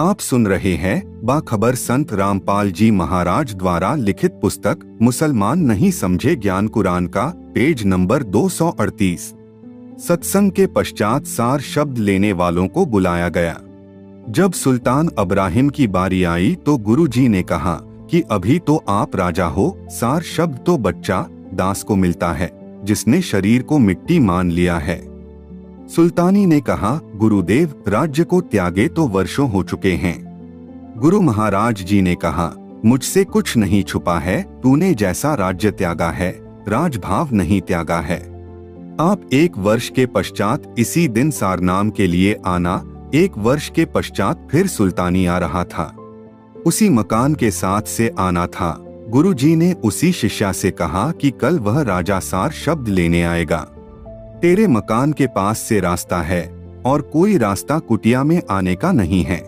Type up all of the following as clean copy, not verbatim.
आप सुन रहे हैं बाखबर संत रामपाल जी महाराज द्वारा लिखित पुस्तक मुसलमान नहीं समझे ज्ञान कुरान का, पेज नंबर 238। सत्संग के पश्चात सार शब्द लेने वालों को बुलाया गया। जब सुल्तान इब्राहिम की बारी आई तो गुरु जी ने कहा कि अभी तो आप राजा हो, सार शब्द तो बच्चा दास को मिलता है जिसने शरीर को मिट्टी मान लिया है। सुल्तानी ने कहा, गुरुदेव राज्य को त्यागे तो वर्षों हो चुके हैं। गुरु महाराज जी ने कहा, मुझसे कुछ नहीं छुपा है, तूने जैसा राज्य त्यागा है राजभाव नहीं त्यागा है। आप 1 वर्ष के पश्चात इसी दिन सारनाम के लिए आना। 1 वर्ष के पश्चात फिर सुल्तानी आ रहा था, उसी मकान के साथ से आना था। गुरु जी ने उसी शिष्या से कहा कि कल वह राजा सार शब्द लेने आएगा। तेरे मकान के पास से रास्ता है और कोई रास्ता कुटिया में आने का नहीं है।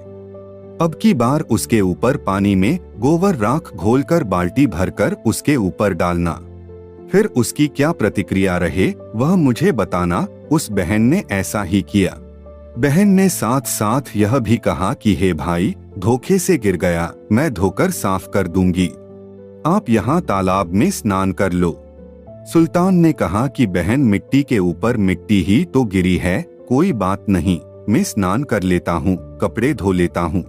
अब की बार उसके ऊपर पानी में गोबर राख घोलकर बाल्टी भरकर उसके ऊपर डालना। फिर उसकी क्या प्रतिक्रिया रहे वह मुझे बताना। उस बहन ने ऐसा ही किया। बहन ने साथ साथ यह भी कहा कि हे भाई, धोखे से गिर गया, मैं धोकर साफ कर दूंगी, आप यहाँ तालाब में स्नान कर लो। सुल्तान ने कहा कि बहन, मिट्टी के ऊपर मिट्टी ही तो गिरी है, कोई बात नहीं, मैं स्नान कर लेता हूँ, कपड़े धो लेता हूँ।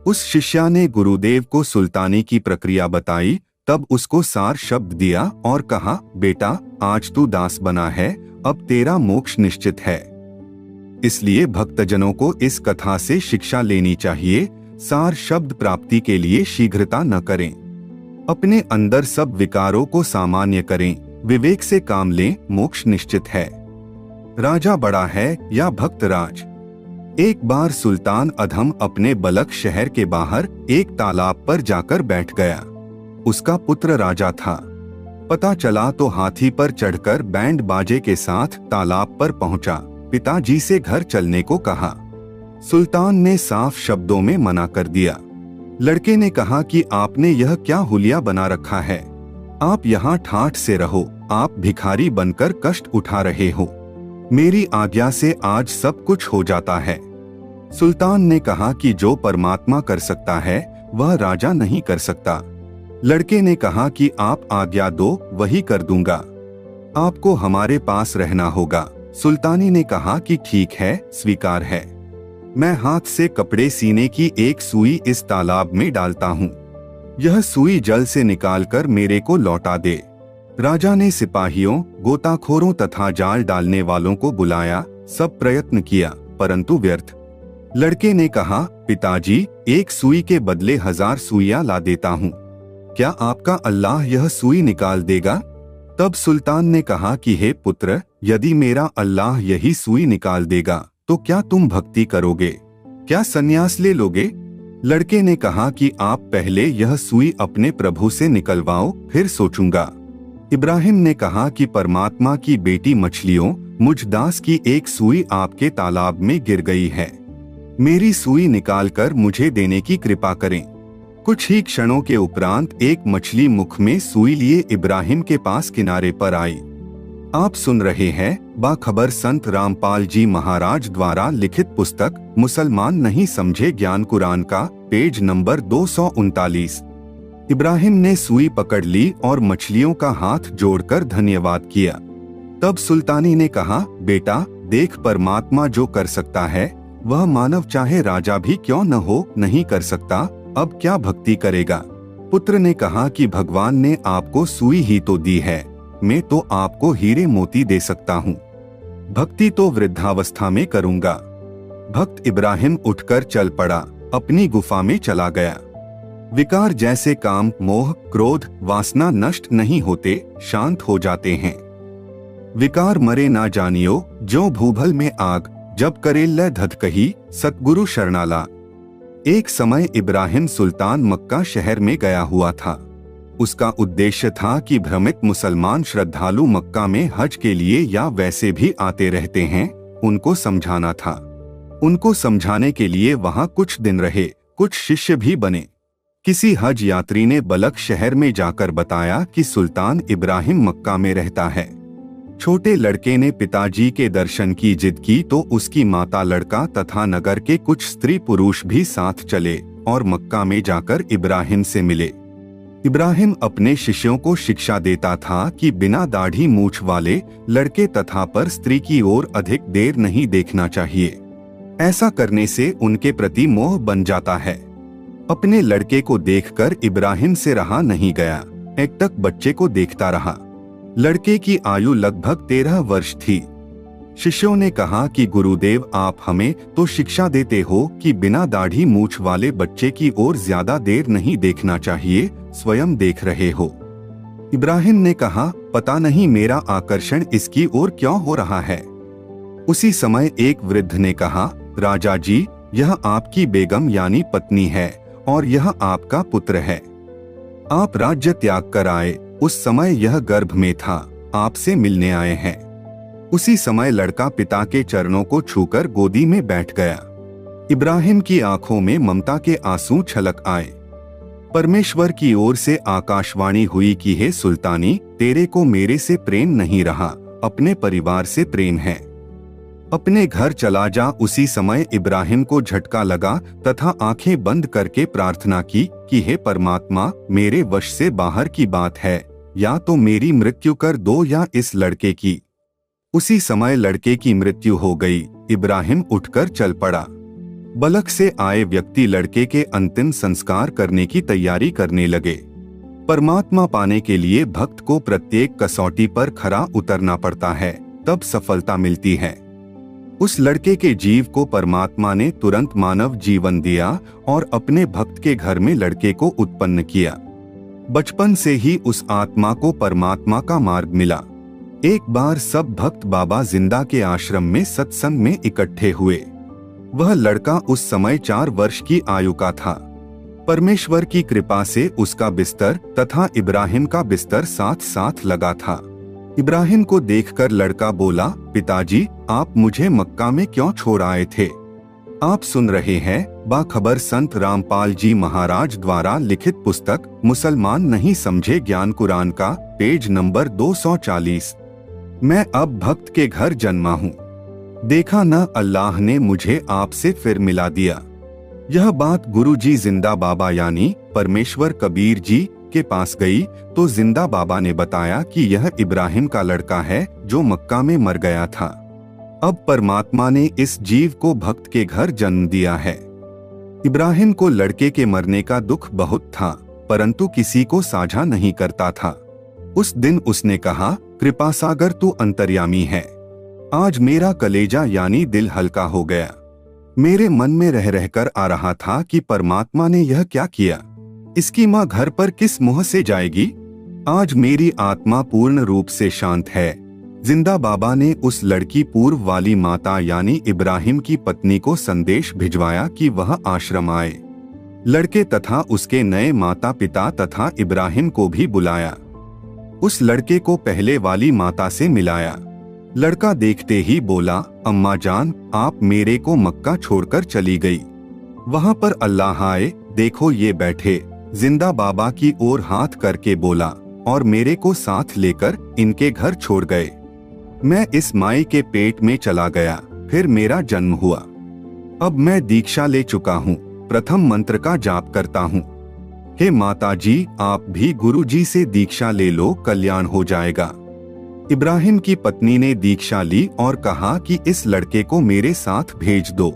उस शिष्या ने गुरुदेव को सुल्तानी की प्रक्रिया बताई। तब उसको सार शब्द दिया और कहा, बेटा आज तू दास बना है, अब तेरा मोक्ष निश्चित है। इसलिए भक्तजनों को इस कथा से शिक्षा लेनी चाहिए। सार शब्द प्राप्ति के लिए शीघ्रता न करें, अपने अंदर सब विकारों को सामान्य करें, विवेक से काम लें, मोक्ष निश्चित है। राजा बड़ा है या भक्त राज। एक बार सुल्तान अधम अपने बलख शहर के बाहर एक तालाब पर जाकर बैठ गया। उसका पुत्र राजा था। पता चला तो हाथी पर चढ़कर बैंड बाजे के साथ तालाब पर पहुंचा। पिताजी से घर चलने को कहा। सुल्तान ने साफ शब्दों में मना कर दिया। लड़के ने कहा कि आपने यह क्या हुलिया बना रखा है, आप यहाँ ठाठ से रहो, आप भिखारी बनकर कष्ट उठा रहे हो, मेरी आज्ञा से आज सब कुछ हो जाता है। सुल्तान ने कहा कि जो परमात्मा कर सकता है वह राजा नहीं कर सकता। लड़के ने कहा कि आप आज्ञा दो, वही कर दूंगा, आपको हमारे पास रहना होगा। सुल्तानी ने कहा कि ठीक है, स्वीकार है, मैं हाथ से कपड़े सीने की एक सुई इस तालाब में डालता हूँ, यह सुई जल से निकालकर मेरे को लौटा दे। राजा ने सिपाहियों, गोताखोरों तथा जाल डालने वालों को बुलाया। सब प्रयत्न किया परंतु व्यर्थ। लड़के ने कहा, पिताजी एक सुई के बदले 1000 सुइयां ला देता हूँ, क्या आपका अल्लाह यह सुई निकाल देगा? तब सुल्तान ने कहा कि हे पुत्र, यदि मेरा अल्लाह यही सुई निकाल देगा तो क्या तुम भक्ति करोगे, क्या संन्यास ले लोगे? लड़के ने कहा कि आप पहले यह सुई अपने प्रभु से निकलवाओ, फिर सोचूंगा। इब्राहिम ने कहा कि परमात्मा की बेटी मछलियों, मुझ दास की एक सुई आपके तालाब में गिर गई है, मेरी सुई निकालकर मुझे देने की कृपा करें। कुछ ही क्षणों के उपरांत एक मछली मुख में सुई लिए इब्राहिम के पास किनारे पर आई। आप सुन रहे हैं बाखबर संत रामपाल जी महाराज द्वारा लिखित पुस्तक मुसलमान नहीं समझे ज्ञान कुरान का, पेज नंबर 239। इब्राहिम ने सुई पकड़ ली और मछलियों का हाथ जोड़कर धन्यवाद किया। तब सुल्तानी ने कहा, बेटा देख, परमात्मा जो कर सकता है वह मानव चाहे राजा भी क्यों न हो नहीं कर सकता, अब क्या भक्ति करेगा? पुत्र ने कहा कि भगवान ने आपको सुई ही तो दी है, मैं तो आपको हीरे मोती दे सकता हूँ, भक्ति तो वृद्धावस्था में करूँगा। भक्त इब्राहिम उठकर चल पड़ा, अपनी गुफा में चला गया। विकार जैसे काम, मोह, क्रोध, वासना नष्ट नहीं होते, शांत हो जाते हैं। विकार मरे ना जानियो, जो भूभल में आग, जब करेल धधकही, सतगुरु शरणाला। एक समय इब्राहिम सुल्तान मक्का शहर में गया हुआ था। उसका उद्देश्य था कि भ्रमित मुसलमान श्रद्धालु मक्का में हज के लिए या वैसे भी आते रहते हैं, उनको समझाना था। उनको समझाने के लिए वहां कुछ दिन रहे, कुछ शिष्य भी बने। किसी हज यात्री ने बलख शहर में जाकर बताया कि सुल्तान इब्राहिम मक्का में रहता है। छोटे लड़के ने पिताजी के दर्शन की जिद की तो उसकी माता, लड़का तथा नगर के कुछ स्त्री पुरुष भी साथ चले और मक्का में जाकर इब्राहिम से मिले। इब्राहिम अपने शिष्यों को शिक्षा देता था कि बिना दाढ़ी मूछ वाले लड़के तथा पर स्त्री की ओर अधिक देर नहीं देखना चाहिए। ऐसा करने से उनके प्रति मोह बन जाता है। अपने लड़के को देखकर इब्राहिम से रहा नहीं गया, एक तक बच्चे को देखता रहा। लड़के की आयु लगभग 13 वर्ष थी। शिष्यों ने कहा कि गुरुदेव, आप हमें तो शिक्षा देते हो कि बिना दाढ़ी मूछ वाले बच्चे की ओर ज्यादा देर नहीं देखना चाहिए, स्वयं देख रहे हो। इब्राहिम ने कहा, पता नहीं मेरा आकर्षण इसकी ओर क्यों हो रहा है। उसी समय एक वृद्ध ने कहा, राजा जी, यह आपकी बेगम यानी पत्नी है और यह आपका पुत्र है। आप राज्य त्याग कर आए, उस समय यह गर्भ में था, आपसे मिलने आए हैं। उसी समय लड़का पिता के चरणों को छूकर गोदी में बैठ गया। इब्राहिम की आंखों में ममता के आंसू छलक आए। परमेश्वर की ओर से आकाशवाणी हुई कि हे सुल्तानी, तेरे को मेरे से प्रेम नहीं रहा, अपने परिवार से प्रेम है, अपने घर चला जा। उसी समय इब्राहिम को झटका लगा तथा आंखें बंद करके प्रार्थना की कि हे परमात्मा, मेरे वश से बाहर की बात है, या तो मेरी मृत्यु कर दो या इस लड़के की। उसी समय लड़के की मृत्यु हो गई। इब्राहिम उठकर चल पड़ा। बलख से आए व्यक्ति लड़के के अंतिम संस्कार करने की तैयारी करने लगे। परमात्मा पाने के लिए भक्त को प्रत्येक कसौटी पर खरा उतरना पड़ता है, तब सफलता मिलती है। उस लड़के के जीव को परमात्मा ने तुरंत मानव जीवन दिया और अपने भक्त के घर में लड़के को उत्पन्न किया। बचपन से ही उस आत्मा को परमात्मा का मार्ग मिला। एक बार सब भक्त बाबा जिंदा के आश्रम में सत्संग में इकट्ठे हुए। वह लड़का उस समय 4 वर्ष की आयु का था। परमेश्वर की कृपा से उसका बिस्तर तथा इब्राहिम का बिस्तर साथ साथ लगा था। इब्राहिम को देखकर लड़का बोला, पिताजी, आप मुझे मक्का में क्यों छोड़ आए थे? आप सुन रहे हैं बाखबर संत रामपाल जी महाराज द्वारा लिखित पुस्तक मुसलमान नहीं समझे ज्ञान कुरान का, पेज नंबर 240। मैं अब भक्त के घर जन्मा हूँ। देखा न, अल्लाह ने मुझे आपसे फिर मिला दिया। यह बात गुरुजी जिंदा बाबा यानी परमेश्वर कबीर जी के पास गई तो जिंदा बाबा ने बताया कि यह इब्राहिम का लड़का है जो मक्का में मर गया था। अब परमात्मा ने इस जीव को भक्त के घर जन्म दिया है। इब्राहिम को लड़के के मरने का दुख बहुत था, परंतु किसी को साझा नहीं करता था। उस दिन उसने कहा, कृपा सागर तू अंतर्यामी है। आज मेरा कलेजा यानी दिल हल्का हो गया। मेरे मन में रह रहकर आ रहा था कि परमात्मा ने यह क्या किया। इसकी माँ घर पर किस मुंह से जाएगी। आज मेरी आत्मा पूर्ण रूप से शांत है। जिंदा बाबा ने उस लड़की पूर्व वाली माता यानी इब्राहिम की पत्नी को संदेश भिजवाया कि वह आश्रम आए। लड़के तथा उसके नए माता पिता तथा इब्राहिम को भी बुलाया। उस लड़के को पहले वाली माता से मिलाया। लड़का देखते ही बोला, अम्मा जान, आप मेरे को मक्का छोड़कर चली गई। वहां पर अल्लाह आए, देखो ये बैठे। जिंदा बाबा की ओर हाथ करके बोला और मेरे को साथ लेकर इनके घर छोड़ गए। मैं इस माई के पेट में चला गया, फिर मेरा जन्म हुआ। अब मैं दीक्षा ले चुका हूँ, प्रथम मंत्र का जाप करता हूँ। हे माताजी, आप भी गुरुजी से दीक्षा ले लो, कल्याण हो जाएगा। इब्राहिम की पत्नी ने दीक्षा ली और कहा कि इस लड़के को मेरे साथ भेज दो।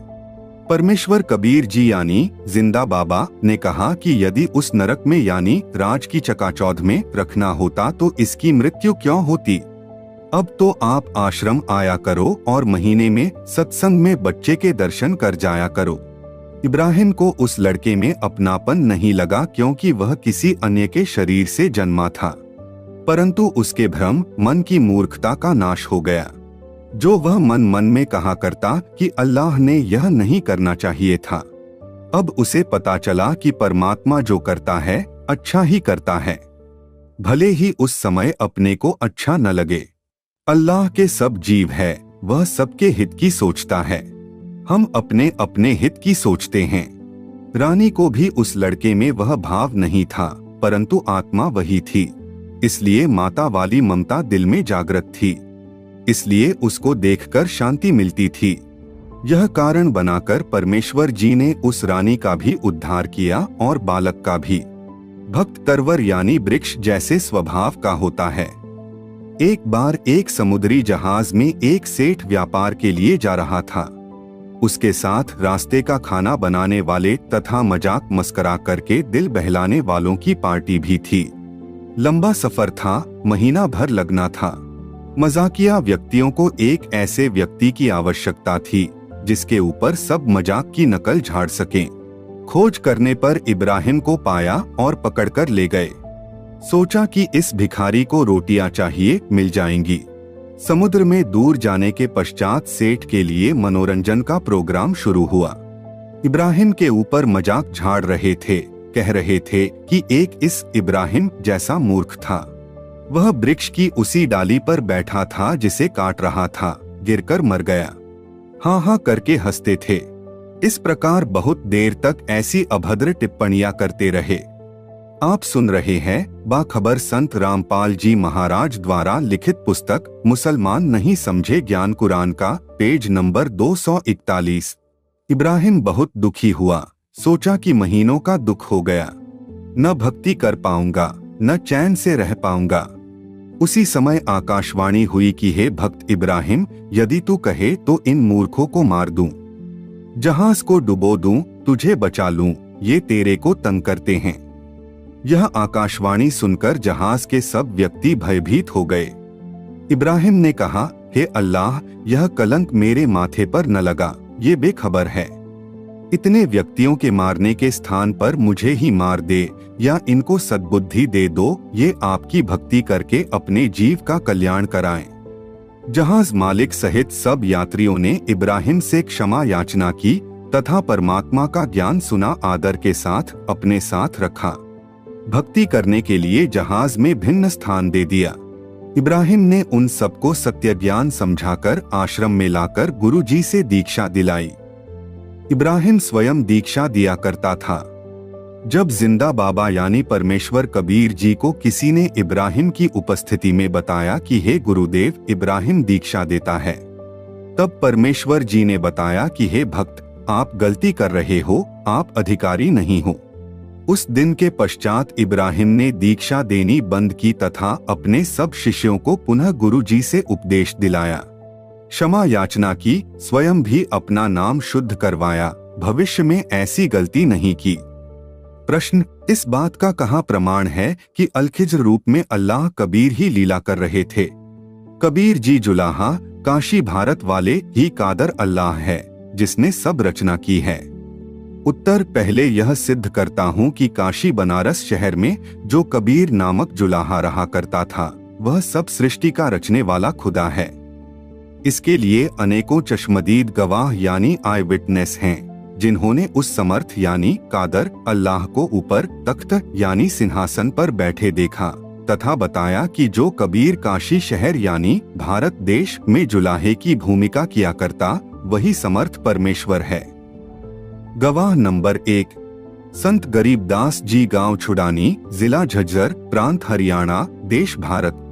परमेश्वर कबीर जी यानी जिंदा बाबा ने कहा कि यदि उस नरक में यानी राज की चकाचौंध में रखना होता तो इसकी मृत्यु क्यों होती। अब तो आप आश्रम आया करो और महीने में सत्संग में बच्चे के दर्शन कर जाया करो। इब्राहिम को उस लड़के में अपनापन नहीं लगा क्योंकि वह किसी अन्य के शरीर से जन्मा था, परंतु उसके भ्रम मन की मूर्खता का नाश हो गया। जो वह मन मन में कहा करता कि अल्लाह ने यह नहीं करना चाहिए था, अब उसे पता चला कि परमात्मा जो करता है अच्छा ही करता है, भले ही उस समय अपने को अच्छा न लगे। अल्लाह के सब जीव है, वह सबके हित की सोचता है। हम अपने अपने हित की सोचते हैं। रानी को भी उस लड़के में वह भाव नहीं था, परंतु आत्मा वही थी। इसलिए माता वाली ममता दिल में जागृत थी। इसलिए उसको देखकर शांति मिलती थी। यह कारण बनाकर परमेश्वर जी ने उस रानी का भी उद्धार किया और बालक का भी। भक्त तरवर यानी वृक्ष जैसे स्वभाव का होता है। एक बार एक समुद्री जहाज में एक सेठ व्यापार के लिए जा रहा था। उसके साथ रास्ते का खाना बनाने वाले तथा मजाक मस्करा करके दिल बहलाने वालों की पार्टी भी थी। लंबा सफर था, महीना भर लगना था। मजाकिया व्यक्तियों को एक ऐसे व्यक्ति की आवश्यकता थी जिसके ऊपर सब मजाक की नकल झाड़ सकें। खोज करने पर इब्राहिम को पाया और पकड़कर ले गए। सोचा कि इस भिखारी को रोटियां चाहिए, मिल जाएंगी। समुद्र में दूर जाने के पश्चात सेठ के लिए मनोरंजन का प्रोग्राम शुरू हुआ। इब्राहिम के ऊपर मजाक झाड़ रहे थे, कह रहे थे कि एक इस इब्राहिम जैसा मूर्ख था। वह वृक्ष की उसी डाली पर बैठा था जिसे काट रहा था, गिरकर मर गया। हाँ हाँ करके हंसते थे। इस प्रकार बहुत देर तक ऐसी अभद्र टिप्पणियां करते रहे। आप सुन रहे हैं बाखबर संत रामपाल जी महाराज द्वारा लिखित पुस्तक मुसलमान नहीं समझे ज्ञान कुरान का, पेज नंबर 241। इब्राहिम बहुत दुखी हुआ। सोचा कि महीनों का दुख हो गया, न भक्ति कर पाऊंगा, न चैन से रह पाऊंगा। उसी समय आकाशवाणी हुई कि हे भक्त इब्राहिम, यदि तू कहे तो इन मूर्खों को मार दूं, जहाज को डुबो दूं, तुझे बचा लूं, ये तेरे को तंग करते हैं। यह आकाशवाणी सुनकर जहाज के सब व्यक्ति भयभीत हो गए। इब्राहिम ने कहा, हे अल्लाह, यह कलंक मेरे माथे पर न लगा, ये बेखबर है। इतने व्यक्तियों के मारने के स्थान पर मुझे ही मार दे या इनको सद्बुद्धि दे दो, ये आपकी भक्ति करके अपने जीव का कल्याण कराएं। जहाज मालिक सहित सब यात्रियों ने इब्राहिम से क्षमा याचना की तथा परमात्मा का ज्ञान सुना आदर के साथ अपने साथ रखा। भक्ति करने के लिए जहाज में भिन्न स्थान दे दिया। इब्राहिम ने उन सबको सत्य ज्ञान समझाकर आश्रम में लाकर गुरुजी से दीक्षा दिलाई। इब्राहिम स्वयं दीक्षा दिया करता था। जब जिंदा बाबा यानी परमेश्वर कबीर जी को किसी ने इब्राहिम की उपस्थिति में बताया कि हे गुरुदेव, इब्राहिम दीक्षा देता है, तब परमेश्वर जी ने बताया कि हे भक्त, आप गलती कर रहे हो, आप अधिकारी नहीं हो। उस दिन के पश्चात इब्राहिम ने दीक्षा देनी बंद की तथा अपने सब शिष्यों को पुनः गुरुजी से उपदेश दिलाया, क्षमा याचना की, स्वयं भी अपना नाम शुद्ध करवाया, भविष्य में ऐसी गलती नहीं की। प्रश्न, इस बात का कहाँ प्रमाण है कि अलखिज्र रूप में अल्लाह कबीर ही लीला कर रहे थे? कबीर जी जुलाहा, काशी भारत वाले ही कादर अल्लाह है जिसने सब रचना की है। उत्तर, पहले यह सिद्ध करता हूँ कि काशी बनारस शहर में जो कबीर नामक जुलाहा रहा करता था, वह सब सृष्टि का रचने वाला खुदा है। इसके लिए अनेकों चश्मदीद गवाह यानी आई विटनेस हैं, जिन्होंने उस समर्थ यानी कादर अल्लाह को ऊपर तख्त यानी सिंहासन पर बैठे देखा तथा बताया कि जो कबीर काशी शहर यानी भारत देश में जुलाहे की भूमिका किया करता, वही समर्थ परमेश्वर है। गवाह नंबर 1, संत गरीबदास जी, गांव छुड़ानी, जिला झज्जर, प्रांत हरियाणा, देश भारत।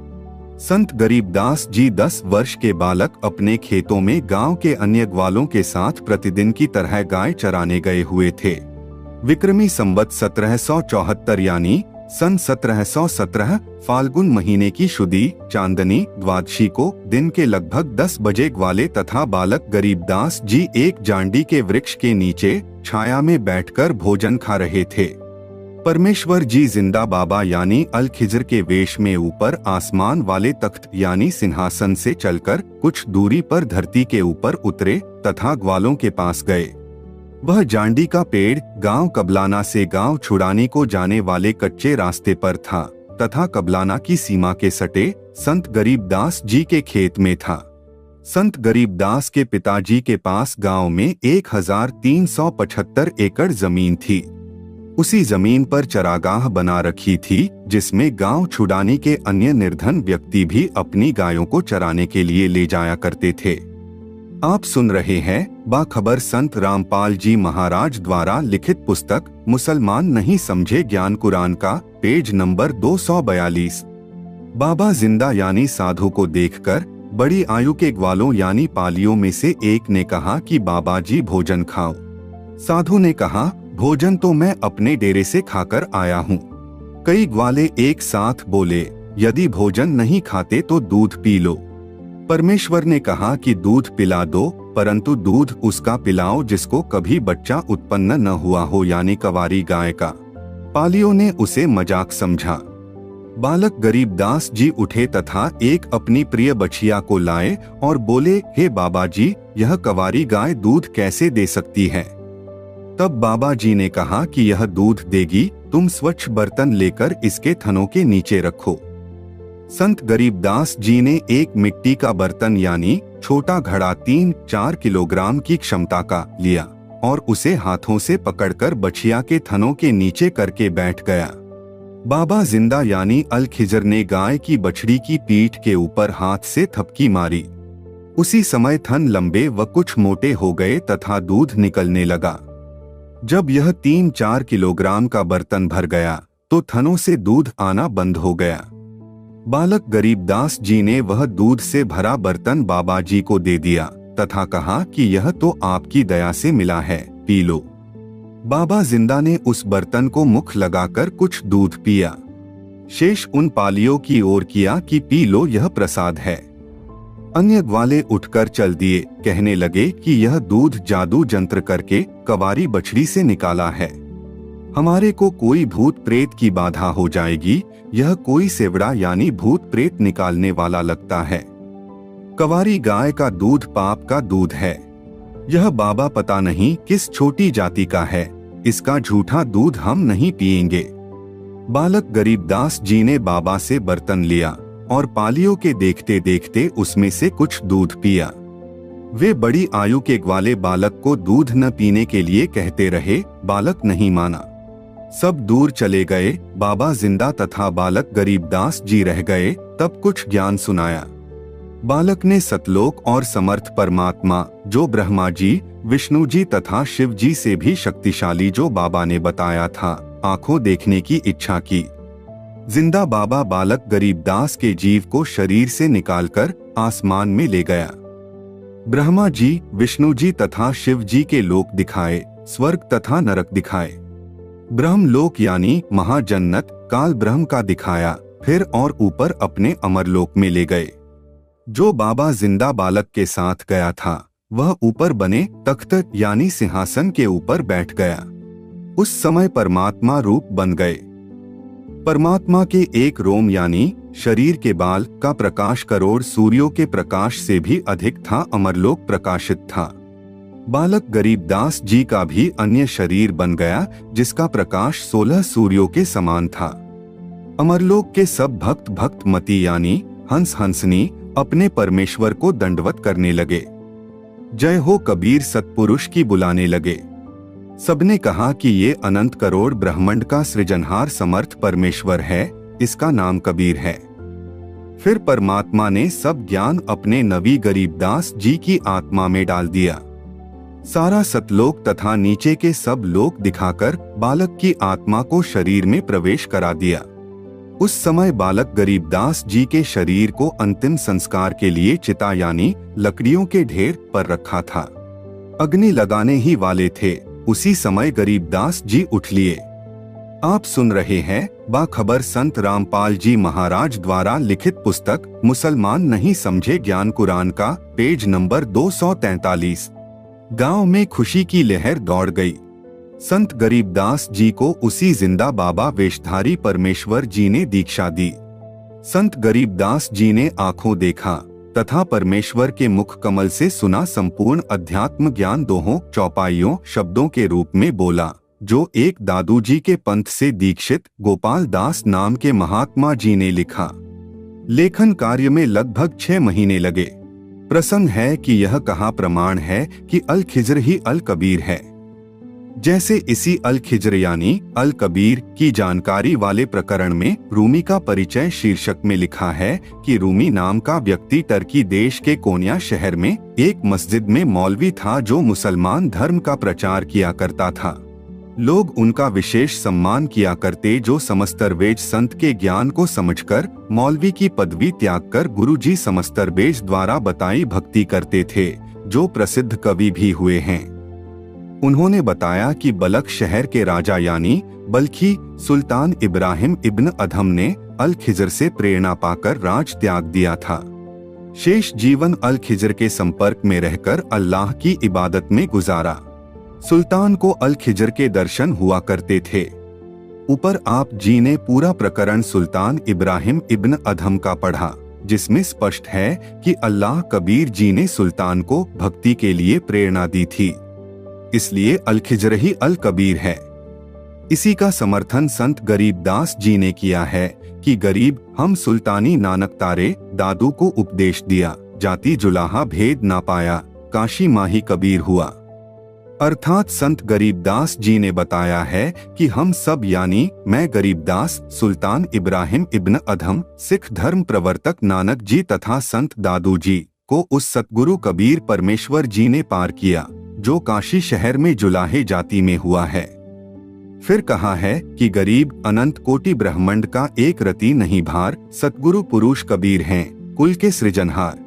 संत गरीबदास जी 10 वर्ष के बालक अपने खेतों में गांव के अन्य ग्वालों के साथ प्रतिदिन की तरह गाय चराने गए हुए थे। विक्रमी संवत 1774 यानी सन 1717 फाल्गुन महीने की शुदी चांदनी द्वादशी को दिन के लगभग 10 बजे ग्वाले तथा बालक गरीबदास जी एक जांडी के वृक्ष के नीचे छाया में बैठकर भोजन खा रहे थे। परमेश्वर जी जिंदा बाबा यानी अल खिज्र के वेश में ऊपर आसमान वाले तख्त यानी सिंहासन से चलकर कुछ दूरी पर धरती के ऊपर उतरे तथा ग्वालों के पास गए। वह जांडी का पेड़ गांव कबलाना से गांव छुड़ानी को जाने वाले कच्चे रास्ते पर था तथा कबलाना की सीमा के सटे संत गरीबदास जी के खेत में था। संत गरीबदास के पिताजी के पास गांव में 1375 एकड़ जमीन थी। उसी जमीन पर चरागाह बना रखी थी, जिसमें गांव छुड़ानी के अन्य निर्धन व्यक्ति भी अपनी गायों को चराने के लिए ले जाया करते थे। आप सुन रहे हैं बाखबर संत रामपाल जी महाराज द्वारा लिखित पुस्तक मुसलमान नहीं समझे ज्ञान कुरान का, पेज नंबर 242। बाबा जिंदा यानी साधु को देखकर बड़ी आयु के ग्वालों यानी पालियों में से एक ने कहा कि बाबा जी भोजन खाओ। साधु ने कहा, भोजन तो मैं अपने डेरे से खाकर आया हूँ। कई ग्वाले एक साथ बोले, यदि भोजन नहीं खाते तो दूध पी लो। परमेश्वर ने कहा कि दूध पिला दो, परंतु दूध उसका पिलाओ जिसको कभी बच्चा उत्पन्न न हुआ हो, यानी कवारी गाय का। पालियों ने उसे मजाक समझा। बालक गरीबदास जी उठे तथा एक अपनी प्रिय बछिया को लाए और बोले, हे बाबा जी, यह कवारी गाय दूध कैसे दे सकती है? तब बाबा जी ने कहा कि यह दूध देगी, तुम स्वच्छ बर्तन लेकर इसके थनों के नीचे रखो। संत गरीबदास जी ने एक मिट्टी का बर्तन यानी छोटा घड़ा 3-4 किलोग्राम की क्षमता का लिया और उसे हाथों से पकड़कर बछिया के थनों के नीचे करके बैठ गया। बाबा जिंदा यानी अल खिजर ने गाय की बछड़ी की पीठ के ऊपर हाथ से थपकी मारी। उसी समय थन लंबे व कुछ मोटे हो गए तथा दूध निकलने लगा। जब यह 3-4 किलोग्राम का बर्तन भर गया तो थनों से दूध आना बंद हो गया। बालक गरीबदास जी ने वह दूध से भरा बर्तन बाबा जी को दे दिया तथा कहा कि यह तो आपकी दया से मिला है, पी लो। बाबा जिंदा ने उस बर्तन को मुख लगाकर कुछ दूध पिया। शेष उन पालियों की ओर किया कि पी लो, यह प्रसाद है। अन्य ग्वाले उठकर चल दिए, कहने लगे कि यह दूध जादू जंत्र करके कवारी बछड़ी से निकाला है। हमारे को कोई भूत प्रेत की बाधा हो जाएगी, यह कोई सेवड़ा यानी भूत प्रेत निकालने वाला लगता है। कवारी गाय का दूध पाप का दूध है। यह बाबा पता नहीं किस छोटी जाति का है, इसका झूठा दूध हम नहीं पिएंगे। बालक गरीबदास जी ने बाबा से बर्तन लिया और पालियों के देखते देखते उसमें से कुछ दूध पिया। वे बड़ी आयु के ग्वाले बालक को दूध न पीने के लिए कहते रहे, बालक नहीं माना। सब दूर चले गए। बाबा जिंदा तथा बालक गरीबदास जी रह गए। तब कुछ ज्ञान सुनाया। बालक ने सतलोक और समर्थ परमात्मा जो ब्रह्मा जी, विष्णु जी तथा शिव जी से भी शक्तिशाली जो बाबा ने बताया था, आंखों देखने की इच्छा की। जिंदा बाबा बालक गरीबदास के जीव को शरीर से निकालकर आसमान में ले गया। ब्रह्मा जी, विष्णु जी तथा शिव जी के लोक दिखाए, स्वर्ग तथा नरक दिखाए। ब्रह्मलोक यानी महाजन्नत काल ब्रह्म का दिखाया, फिर और ऊपर अपने अमरलोक में ले गए। जो बाबा जिंदा बालक के साथ गया था वह ऊपर बने तख्त यानी सिंहासन के ऊपर बैठ गया। उस समय परमात्मा रूप बन गए। परमात्मा के एक रोम यानी शरीर के बाल का प्रकाश करोड़ सूर्यों के प्रकाश से भी अधिक था, अमरलोक प्रकाशित था। बालक गरीबदास जी का भी अन्य शरीर बन गया जिसका प्रकाश 16 सूर्यों के समान था। अमरलोक के सब भक्त भक्त मती यानी हंस हंसनी अपने परमेश्वर को दंडवत करने लगे। जय हो कबीर सतपुरुष की बुलाने लगे। सबने कहा कि ये अनंत करोड़ ब्रह्मांड का सृजनहार समर्थ परमेश्वर है, इसका नाम कबीर है। फिर परमात्मा ने सब ज्ञान अपने नबी गरीबदास जी की आत्मा में डाल दिया। सारा सतलोक तथा नीचे के सब लोक दिखाकर बालक की आत्मा को शरीर में प्रवेश करा दिया। उस समय बालक गरीबदास जी के शरीर को अंतिम संस्कार के लिए चिता यानी लकड़ियों के ढेर पर रखा था। अग्नि लगाने ही वाले थे, उसी समय गरीबदास जी उठ लिए। आप सुन रहे हैं बाखबर संत रामपाल जी महाराज द्वारा लिखित पुस्तक मुसलमान नहीं समझे ज्ञान कुरान का, पेज नंबर 243। गांव में खुशी की लहर दौड़ गई। संत गरीबदास जी को उसी जिंदा बाबा वेशधारी परमेश्वर जी ने दीक्षा दी। संत गरीबदास जी ने आंखों देखा तथा परमेश्वर के मुख कमल से सुना संपूर्ण अध्यात्म ज्ञान दोहों चौपाइयों शब्दों के रूप में बोला, जो एक दादू जी के पंथ से दीक्षित गोपाल दास नाम के महात्मा जी ने लिखा। लेखन कार्य में लगभग 6 महीने लगे। प्रसंग है कि यह कहा प्रमाण है कि अल खिजर ही अल कबीर है। जैसे इसी अल खिज्र यानी अल कबीर की जानकारी वाले प्रकरण में रूमी का परिचय शीर्षक में लिखा है कि रूमी नाम का व्यक्ति टर्की देश के कोन्या शहर में एक मस्जिद में मौलवी था जो मुसलमान धर्म का प्रचार किया करता था। लोग उनका विशेष सम्मान किया करते, जो समस्तरवेज संत के ज्ञान को समझकर मौलवी की पदवी त्याग कर गुरुजी समस्तरवेज द्वारा बताई भक्ति करते थे, जो प्रसिद्ध कवि भी हुए हैं। उन्होंने बताया कि बलख शहर के राजा यानी बल्खी सुल्तान इब्राहिम इब्न अधम ने अल खिज्र से प्रेरणा पाकर राज त्याग दिया था। शेष जीवन अल खिज्र के संपर्क में रहकर अल्लाह की इबादत में गुजारा। सुल्तान को अल खिज्र के दर्शन हुआ करते थे। ऊपर आप जी ने पूरा प्रकरण सुल्तान इब्राहिम इब्न अधम का पढ़ा, जिसमें स्पष्ट है कि अल्लाह कबीर जी ने सुल्तान को भक्ति के लिए प्रेरणा दी थी, इसलिए अल खिज्र ही अल कबीर है। इसी का समर्थन संत गरीबदास जी ने किया है कि गरीब हम सुल्तानी नानक तारे दादू को उपदेश दिया, जाति जुलाहा भेद ना पाया, काशी माही कबीर हुआ। अर्थात संत गरीबदास जी ने बताया है कि हम सब यानी मैं गरीबदास, सुल्तान इब्राहिम इब्न अधम, सिख धर्म प्रवर्तक नानक जी तथा संत दादू जी को उस सतगुरु कबीर परमेश्वर जी ने पार किया, जो काशी शहर में जुलाहे जाति में हुआ है। फिर कहा है कि गरीब अनंत कोटि ब्रह्मांड का एक रति नहीं भार, सतगुरु पुरुष कबीर हैं, कुल के सृजनहार।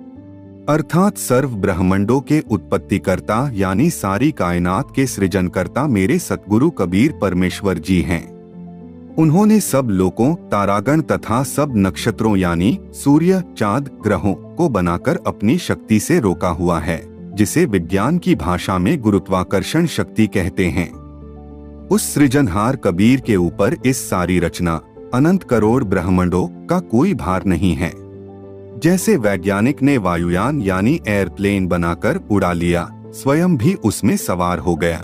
अर्थात सर्व ब्रह्मांडों के उत्पत्तिकर्ता यानी सारी कायनात के सृजनकर्ता मेरे सतगुरु कबीर परमेश्वर जी हैं। उन्होंने सब लोकों, तारागण तथा सब नक्षत्रों यानी सूर्य, चांद, ग्रहों को बनाकर अपनी शक्ति से रोका हुआ है, जिसे विज्ञान की भाषा में गुरुत्वाकर्षण शक्ति कहते हैं। उस सृजनहार कबीर के ऊपर इस सारी रचना अनंत करोड़ ब्रह्मांडों का कोई भार नहीं है। जैसे वैज्ञानिक ने वायुयान यानी एयरप्लेन बनाकर उड़ा लिया, स्वयं भी उसमें सवार हो गया।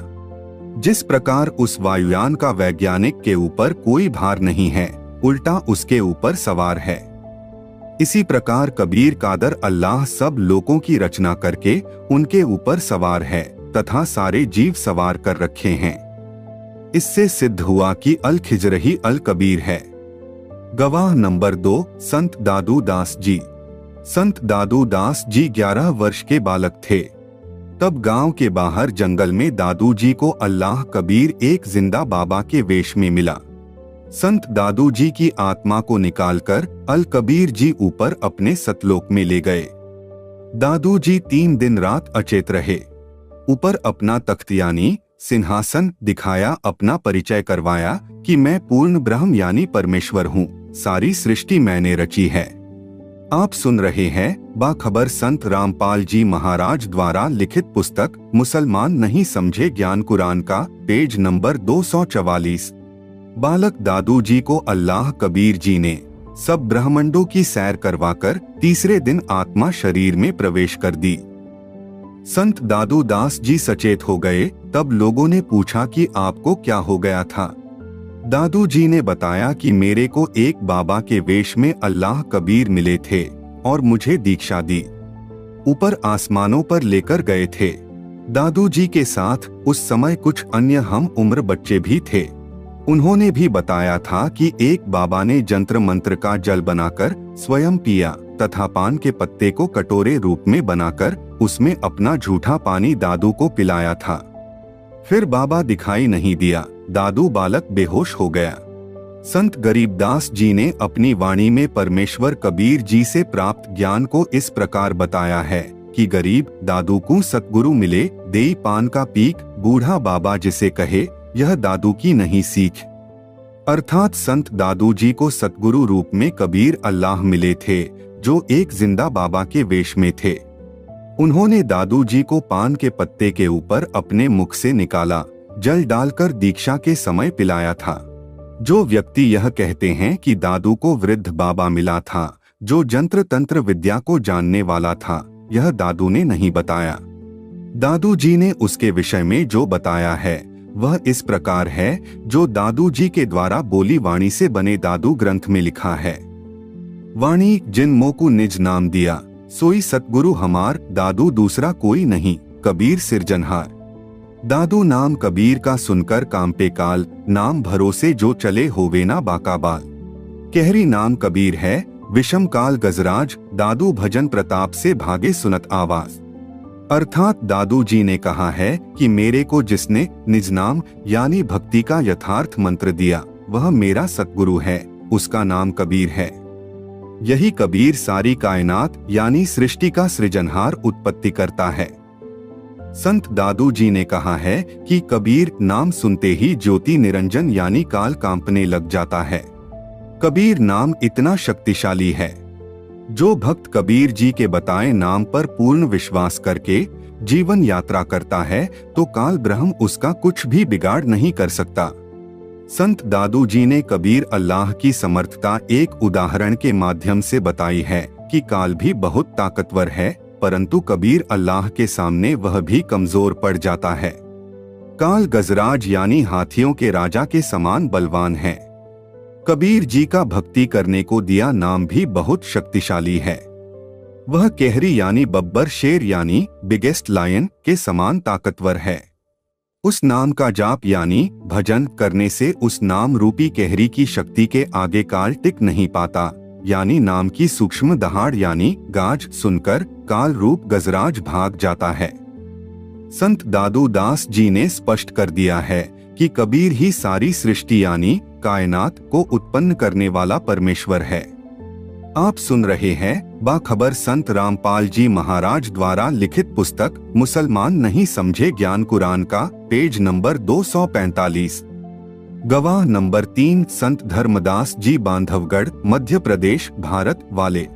जिस प्रकार उस वायुयान का वैज्ञानिक के ऊपर कोई भार नहीं है, उल्टा उसके ऊपर सवार है, इसी प्रकार कबीर कादर अल्लाह सब लोगों की रचना करके उनके ऊपर सवार है तथा सारे जीव सवार कर रखे हैं। इससे सिद्ध हुआ कि अल खिज्र ही अल कबीर है। गवाह नंबर 2 संत दादू दास जी। संत दादू दास जी 11 वर्ष के बालक थे। तब गांव के बाहर जंगल में दादू जी को अल्लाह कबीर एक जिंदा बाबा के वेश में मिला। संत दादू जी की आत्मा को निकालकर अल कबीर जी ऊपर अपने सतलोक में ले गए। दादू जी 3 दिन रात अचेत रहे। ऊपर अपना तख्त यानी सिंहासन दिखाया, अपना परिचय करवाया कि मैं पूर्ण ब्रह्म यानी परमेश्वर हूँ, सारी सृष्टि मैंने रची है। आप सुन रहे हैं बाखबर संत रामपाल जी महाराज द्वारा लिखित पुस्तक मुसलमान नहीं समझे ज्ञान कुरान का, पेज नंबर 244। बालक दादू जी को अल्लाह कबीर जी ने सब ब्रह्मांडों की सैर करवाकर तीसरे दिन आत्मा शरीर में प्रवेश कर दी। संत दादू दास जी सचेत हो गए। तब लोगों ने पूछा कि आपको क्या हो गया था। दादू जी ने बताया कि मेरे को एक बाबा के वेश में अल्लाह कबीर मिले थे और मुझे दीक्षा दी, ऊपर आसमानों पर लेकर गए थे। दादू जी के साथ उस समय कुछ अन्य हम उम्र बच्चे भी थे। उन्होंने भी बताया था कि एक बाबा ने जंत्र मंत्र का जल बनाकर स्वयं पिया तथा पान के पत्ते को कटोरे रूप में बनाकर उसमें अपना झूठा पानी दादू को पिलाया था। फिर बाबा दिखाई नहीं दिया, दादू बालक बेहोश हो गया। संत गरीबदास जी ने अपनी वाणी में परमेश्वर कबीर जी से प्राप्त ज्ञान को इस प्रकार बताया है कि गरीब दादू को सतगुरु मिले, देई पान का पीक, बूढ़ा बाबा जिसे कहे यह दादू की नहीं सीख। अर्थात संत दादू जी को सतगुरु रूप में कबीर अल्लाह मिले थे, जो एक जिंदा बाबा के वेश में थे। उन्होंने दादू जी को पान के पत्ते के ऊपर अपने मुख से निकाला जल डालकर दीक्षा के समय पिलाया था। जो व्यक्ति यह कहते हैं कि दादू को वृद्ध बाबा मिला था, जो जंत्र तंत्र विद्या को जानने वाला था, यह दादू ने नहीं बताया। दादू जी ने उसके विषय में जो बताया है वह इस प्रकार है, जो दादू जी के द्वारा बोली वाणी से बने दादू ग्रंथ में लिखा है। वाणी जिन मोकू निज नाम दिया, सोई सतगुरु हमार, दादू दूसरा कोई नहीं, कबीर सिरजनहार। दादू नाम कबीर का सुनकर कांपे काल, नाम भरोसे जो चले होवे ना बाका बाल। कहरी नाम कबीर है, विषम काल गजराज, दादू भजन प्रताप से भागे सुनत आवाज। अर्थात दादू जी ने कहा है कि मेरे को जिसने निज नाम यानी भक्ति का यथार्थ मंत्र दिया वह मेरा सतगुरु है, उसका नाम कबीर है। यही कबीर सारी कायनात यानी सृष्टि का सृजनहार उत्पत्ति करता है। संत दादू जी ने कहा है कि कबीर नाम सुनते ही ज्योति निरंजन यानी काल कांपने लग जाता है। कबीर नाम इतना शक्तिशाली है, जो भक्त कबीर जी के बताए नाम पर पूर्ण विश्वास करके जीवन यात्रा करता है तो काल ब्रह्म उसका कुछ भी बिगाड़ नहीं कर सकता। संत दादू जी ने कबीर अल्लाह की समर्थता एक उदाहरण के माध्यम से बताई है कि काल भी बहुत ताकतवर है, परंतु कबीर अल्लाह के सामने वह भी कमजोर पड़ जाता है। काल गजराज यानी हाथियों के राजा के समान बलवान है। कबीर जी का भक्ति करने को दिया नाम भी बहुत शक्तिशाली है। वह कहरी यानी बब्बर, शेर यानी बिगेस्ट लायन के समान ताकतवर है। उस नाम का जाप यानी भजन करने से उस नाम रूपी कहरी की शक्ति के आगे काल टिक नहीं पाता, यानी नाम की सूक्ष्म दहाड़ यानी गाज सुनकर काल रूप गजराज भाग जाता है। संत दादू दास जी ने स्पष्ट कर दिया है कि कबीर ही सारी सृष्टि यानी कायनात को उत्पन्न करने वाला परमेश्वर है। आप सुन रहे हैं बाखबर संत रामपाल जी महाराज द्वारा लिखित पुस्तक मुसलमान नहीं समझे ज्ञान कुरान का, पेज नंबर 245। गवाह नंबर 3 संत धर्मदास जी, बांधवगढ़, मध्य प्रदेश, भारत वाले।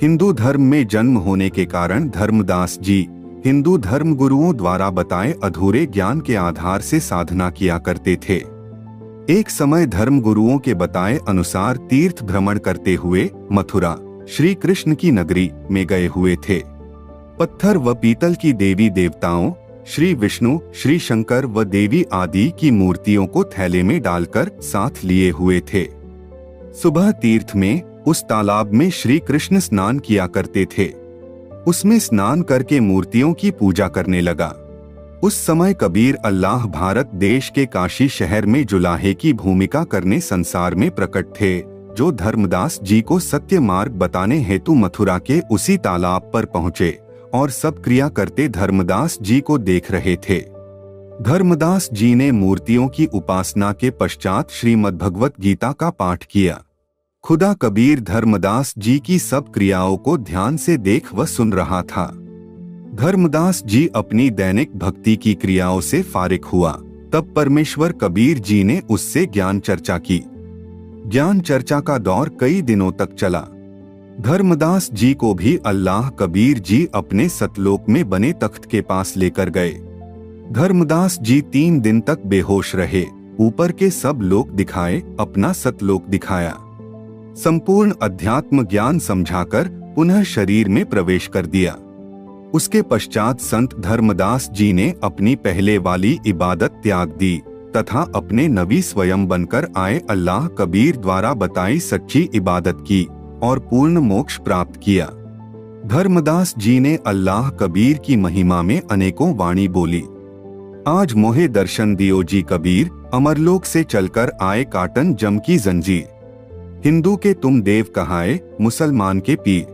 हिंदू धर्म में जन्म होने के कारण धर्मदास जी हिंदू धर्म गुरुओं द्वारा बताए अधूरे ज्ञान के आधार से साधना किया करते थे। एक समय धर्म गुरुओं के बताए अनुसार तीर्थ भ्रमण करते हुए मथुरा श्री कृष्ण की नगरी में गए हुए थे। पत्थर व पीतल की देवी देवताओं श्री विष्णु, श्री शंकर व देवी आदि की मूर्तियों को थैले में डालकर साथ लिए हुए थे। सुबह तीर्थ में उस तालाब में श्री कृष्ण स्नान किया करते थे। उसमें स्नान करके मूर्तियों की पूजा करने लगा। उस समय कबीर अल्लाह भारत देश के काशी शहर में जुलाहे की भूमिका करने संसार में प्रकट थे, जो धर्मदास जी को सत्य मार्ग बताने हेतु मथुरा के उसी तालाब पर पहुँचे और सब क्रिया करते धर्मदास जी को देख रहे थे। धर्मदास जी ने मूर्तियों की उपासना के पश्चात श्रीमद्भगवत गीता का पाठ किया। खुदा कबीर धर्मदास जी की सब क्रियाओं को ध्यान से देख व सुन रहा था। धर्मदास जी अपनी दैनिक भक्ति की क्रियाओं से फारिग हुआ, तब परमेश्वर कबीर जी ने उससे ज्ञान चर्चा की। ज्ञान चर्चा का दौर कई दिनों तक चला। धर्मदास जी को भी अल्लाह कबीर जी अपने सतलोक में बने तख्त के पास लेकर गए। धर्मदास जी 3 दिन तक बेहोश रहे, ऊपर के सब लोक दिखाए, अपना सतलोक दिखाया। संपूर्ण अध्यात्म ज्ञान समझाकर पुनः शरीर में प्रवेश कर दिया। उसके पश्चात संत धर्मदास जी ने अपनी पहले वाली इबादत त्याग दी तथा अपने नबी स्वयं बनकर आए अल्लाह कबीर द्वारा बताई सच्ची इबादत की और पूर्ण मोक्ष प्राप्त किया। धर्मदास जी ने अल्लाह कबीर की महिमा में अनेकों वाणी बोली। आज मोहे दर्शन दियो जी कबीर, अमरलोक से चलकर आए काटन जम की जंजीर। हिंदू के तुम देव कहाए, मुसलमान के पीर।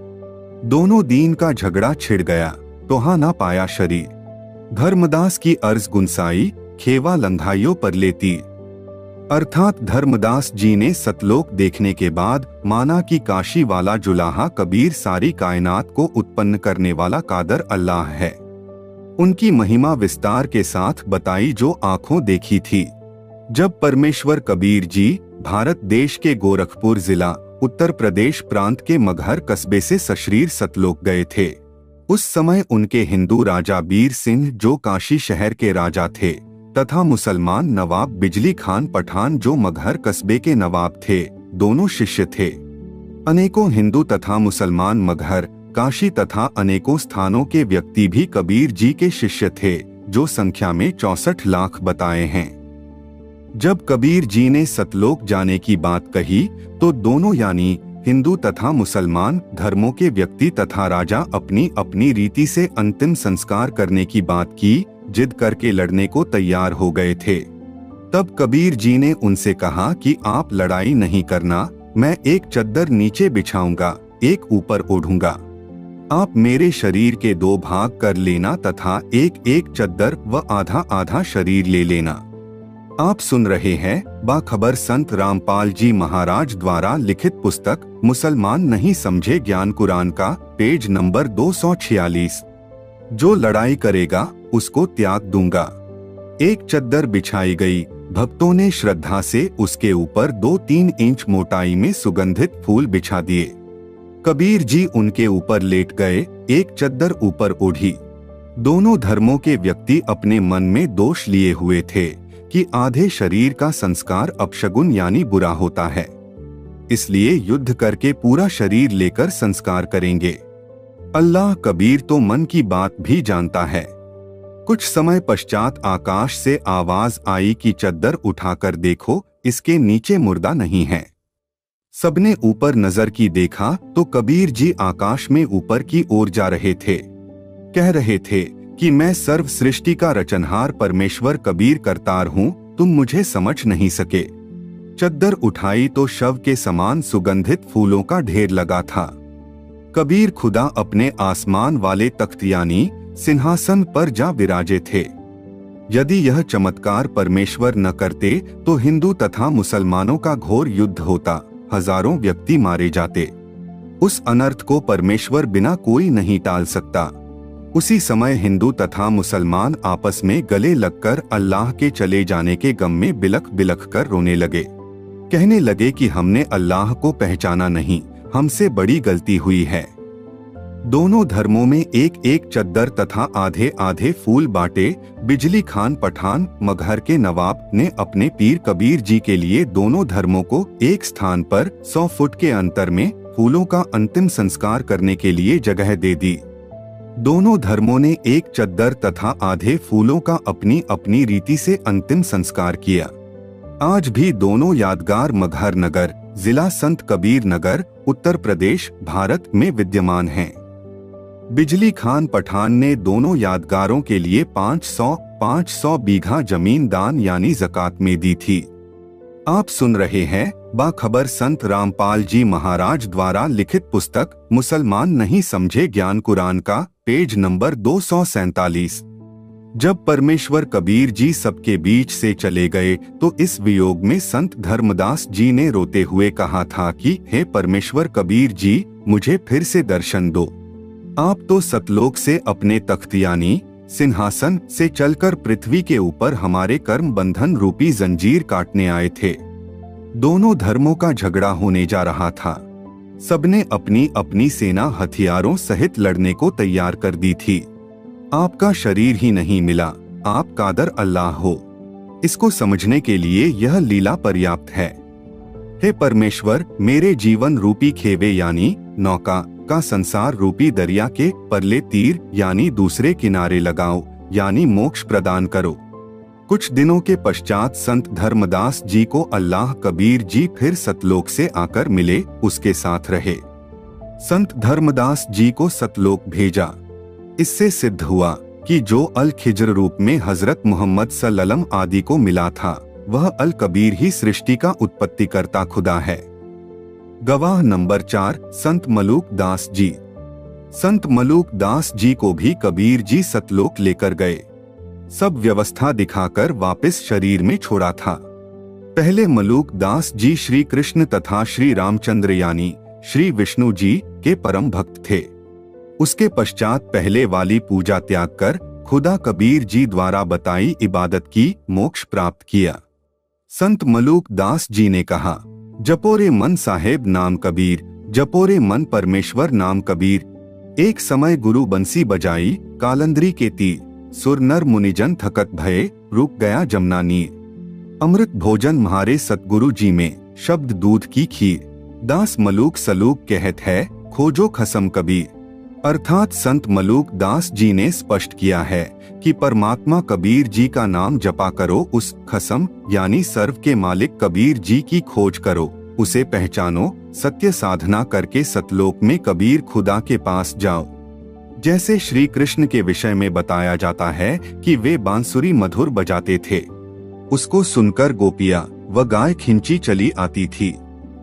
दोनों दीन का झगड़ा छिड़ गया, तोहा ना पाया शरीर। धर्मदास की अर्ज गुनसाई, खेवा लंघाइयों पर लेती। अर्थात धर्मदास जी ने सतलोक देखने के बाद माना कि काशी वाला जुलाहा कबीर सारी कायनात को उत्पन्न करने वाला कादर अल्लाह है। उनकी महिमा विस्तार के साथ बताई जो आंखों देखी थी। जब परमेश्वर कबीर जी भारत देश के गोरखपुर जिला उत्तर प्रदेश प्रांत के मगहर कस्बे से सशरीर सतलोक गए थे, उस समय उनके हिंदू राजा बीर सिंह जो काशी शहर के राजा थे तथा मुसलमान नवाब बिजली खान पठान जो मगहर कस्बे के नवाब थे, दोनों शिष्य थे। अनेकों हिंदू तथा मुसलमान मगहर, काशी तथा अनेकों स्थानों के व्यक्ति भी कबीर जी के शिष्य थे, जो संख्या में 64 लाख बताए हैं। जब कबीर जी ने सतलोक जाने की बात कही तो दोनों यानी हिंदू तथा मुसलमान धर्मों के व्यक्ति तथा राजा अपनी अपनी रीति से अंतिम संस्कार करने की बात की, जिद करके लड़ने को तैयार हो गए थे। तब कबीर जी ने उनसे कहा कि आप लड़ाई नहीं करना, मैं एक चद्दर नीचे बिछाऊंगा, एक ऊपर ओढ़ूंगा। आप मेरे शरीर के 2 भाग कर लेना तथा एक एक चद्दर व आधा आधा शरीर ले लेना। आप सुन रहे हैं बाखबर संत रामपाल जी महाराज द्वारा लिखित पुस्तक मुसलमान नहीं समझे ज्ञान कुरान का, पेज नंबर 246। जो लड़ाई करेगा उसको त्याग दूंगा। एक चद्दर बिछाई गई। भक्तों ने श्रद्धा से उसके ऊपर 2-3 इंच मोटाई में सुगंधित फूल बिछा दिए। कबीर जी उनके ऊपर लेट गए, एक चद्दर ऊपर ओढ़ी। दोनों धर्मों के व्यक्ति अपने मन में दोष लिए हुए थे कि आधे शरीर का संस्कार अपशगुन यानी बुरा होता है, इसलिए युद्ध करके पूरा शरीर लेकर संस्कार करेंगे। अल्लाह कबीर तो मन की बात भी जानता है। कुछ समय पश्चात आकाश से आवाज आई कि चद्दर उठाकर देखो, इसके नीचे मुर्दा नहीं है। सबने ऊपर नजर की देखा तो कबीर जी आकाश में ऊपर की ओर जा रहे थे। कह रहे थे कि मैं सर्व सृष्टि का रचनहार परमेश्वर कबीर करतार हूँ, तुम मुझे समझ नहीं सके। चद्दर उठाई तो शव के समान सुगंधित फूलों का ढेर लगा था। कबीर खुदा अपने आसमान वाले तख्त यानी सिंहासन पर जा विराजे थे। यदि यह चमत्कार परमेश्वर न करते तो हिंदू तथा मुसलमानों का घोर युद्ध होता, हजारों व्यक्ति मारे जाते। उस अनर्थ को परमेश्वर बिना कोई नहीं टाल सकता। उसी समय हिंदू तथा मुसलमान आपस में गले लगकर अल्लाह के चले जाने के गम में बिलख बिलख कर रोने लगे। कहने लगे कि हमने अल्लाह को पहचाना नहीं, हमसे बड़ी गलती हुई है। दोनों धर्मों में एक एक चद्दर तथा आधे आधे फूल बांटे। बिजली खान पठान मगहर के नवाब ने अपने पीर कबीर जी के लिए दोनों धर्मों को एक स्थान पर 100 फुट के अंतर में फूलों का अंतिम संस्कार करने के लिए जगह दे दी। दोनों धर्मों ने एक चद्दर तथा आधे फूलों का अपनी अपनी रीति से अंतिम संस्कार किया। आज भी दोनों यादगार मगहर नगर, जिला संत कबीर नगर, उत्तर प्रदेश, भारत में विद्यमान हैं। बिजली खान पठान ने दोनों यादगारों के लिए 500 बीघा जमीन दान यानी ज़कात में दी थी। आप सुन रहे हैं बाखबर संत रामपाल जी महाराज द्वारा लिखित पुस्तक मुसलमान नहीं समझे ज्ञान कुरान का, पेज नंबर 247। जब परमेश्वर कबीर जी सबके बीच से चले गए तो इस वियोग में संत धर्मदास जी ने रोते हुए कहा था कि हे परमेश्वर कबीर जी, मुझे फिर से दर्शन दो। आप तो सतलोक से अपने तख्त यानी सिंहासन से चलकर पृथ्वी के ऊपर हमारे कर्म बंधन रूपी जंजीर काटने आए थे। दोनों धर्मों का झगड़ा होने जा रहा था। सबने अपनी अपनी सेना हथियारों सहित लड़ने को तैयार कर दी थी। आपका शरीर ही नहीं मिला, आप कादर अल्लाह हो। इसको समझने के लिए यह लीला पर्याप्त है। हे परमेश्वर, मेरे जीवन रूपी खेवे यानी नौका का संसार रूपी दरिया के परले तीर यानी दूसरे किनारे लगाओ यानी मोक्ष प्रदान करो। कुछ दिनों के पश्चात संत धर्मदास जी को अल्लाह कबीर जी फिर सतलोक से आकर मिले, उसके साथ रहे। संत धर्मदास जी को सतलोक भेजा। इससे सिद्ध हुआ कि जो अल खिज्र रूप में हजरत मोहम्मद सल्लल्लाहु आदि को मिला था, वह अल कबीर ही सृष्टि का उत्पत्तिकर्ता खुदा है। गवाह नंबर 4 संत मलूक दास जी। संत मलूक दास जी को भी कबीर जी सतलोक लेकर गए। सब व्यवस्था दिखाकर वापस शरीर में छोड़ा था। पहले मलूक दास जी श्री कृष्ण तथा श्री रामचंद्र यानी श्री विष्णु जी के परम भक्त थे। उसके पश्चात पहले वाली पूजा त्याग कर खुदा कबीर जी द्वारा बताई इबादत की, मोक्ष प्राप्त किया। संत मलूक दास जी ने कहा, जपोरे मन साहेब नाम कबीर, जपोरे मन परमेश्वर नाम कबीर। एक समय गुरु बंसी बजाई, कालंदरी के तीर, सुर नर मुनिजन थकत भये, रुक गया जमुना नीर। अमृत भोजन म्हारे सतगुरु जी में, शब्द दूध की खीर। दास मलूक सलूक कहत है, खोजो खसम कबीर। अर्थात संत मलूक दास जी ने स्पष्ट किया है कि परमात्मा कबीर जी का नाम जपा करो, उस खसम यानी सर्व के मालिक कबीर जी की खोज करो, उसे पहचानो, सत्य साधना करके सतलोक में कबीर खुदा के पास जाओ। जैसे श्री कृष्ण के विषय में बताया जाता है कि वे बांसुरी मधुर बजाते थे। उसको सुनकर गोपियां व गाय खिंची चली आती थी।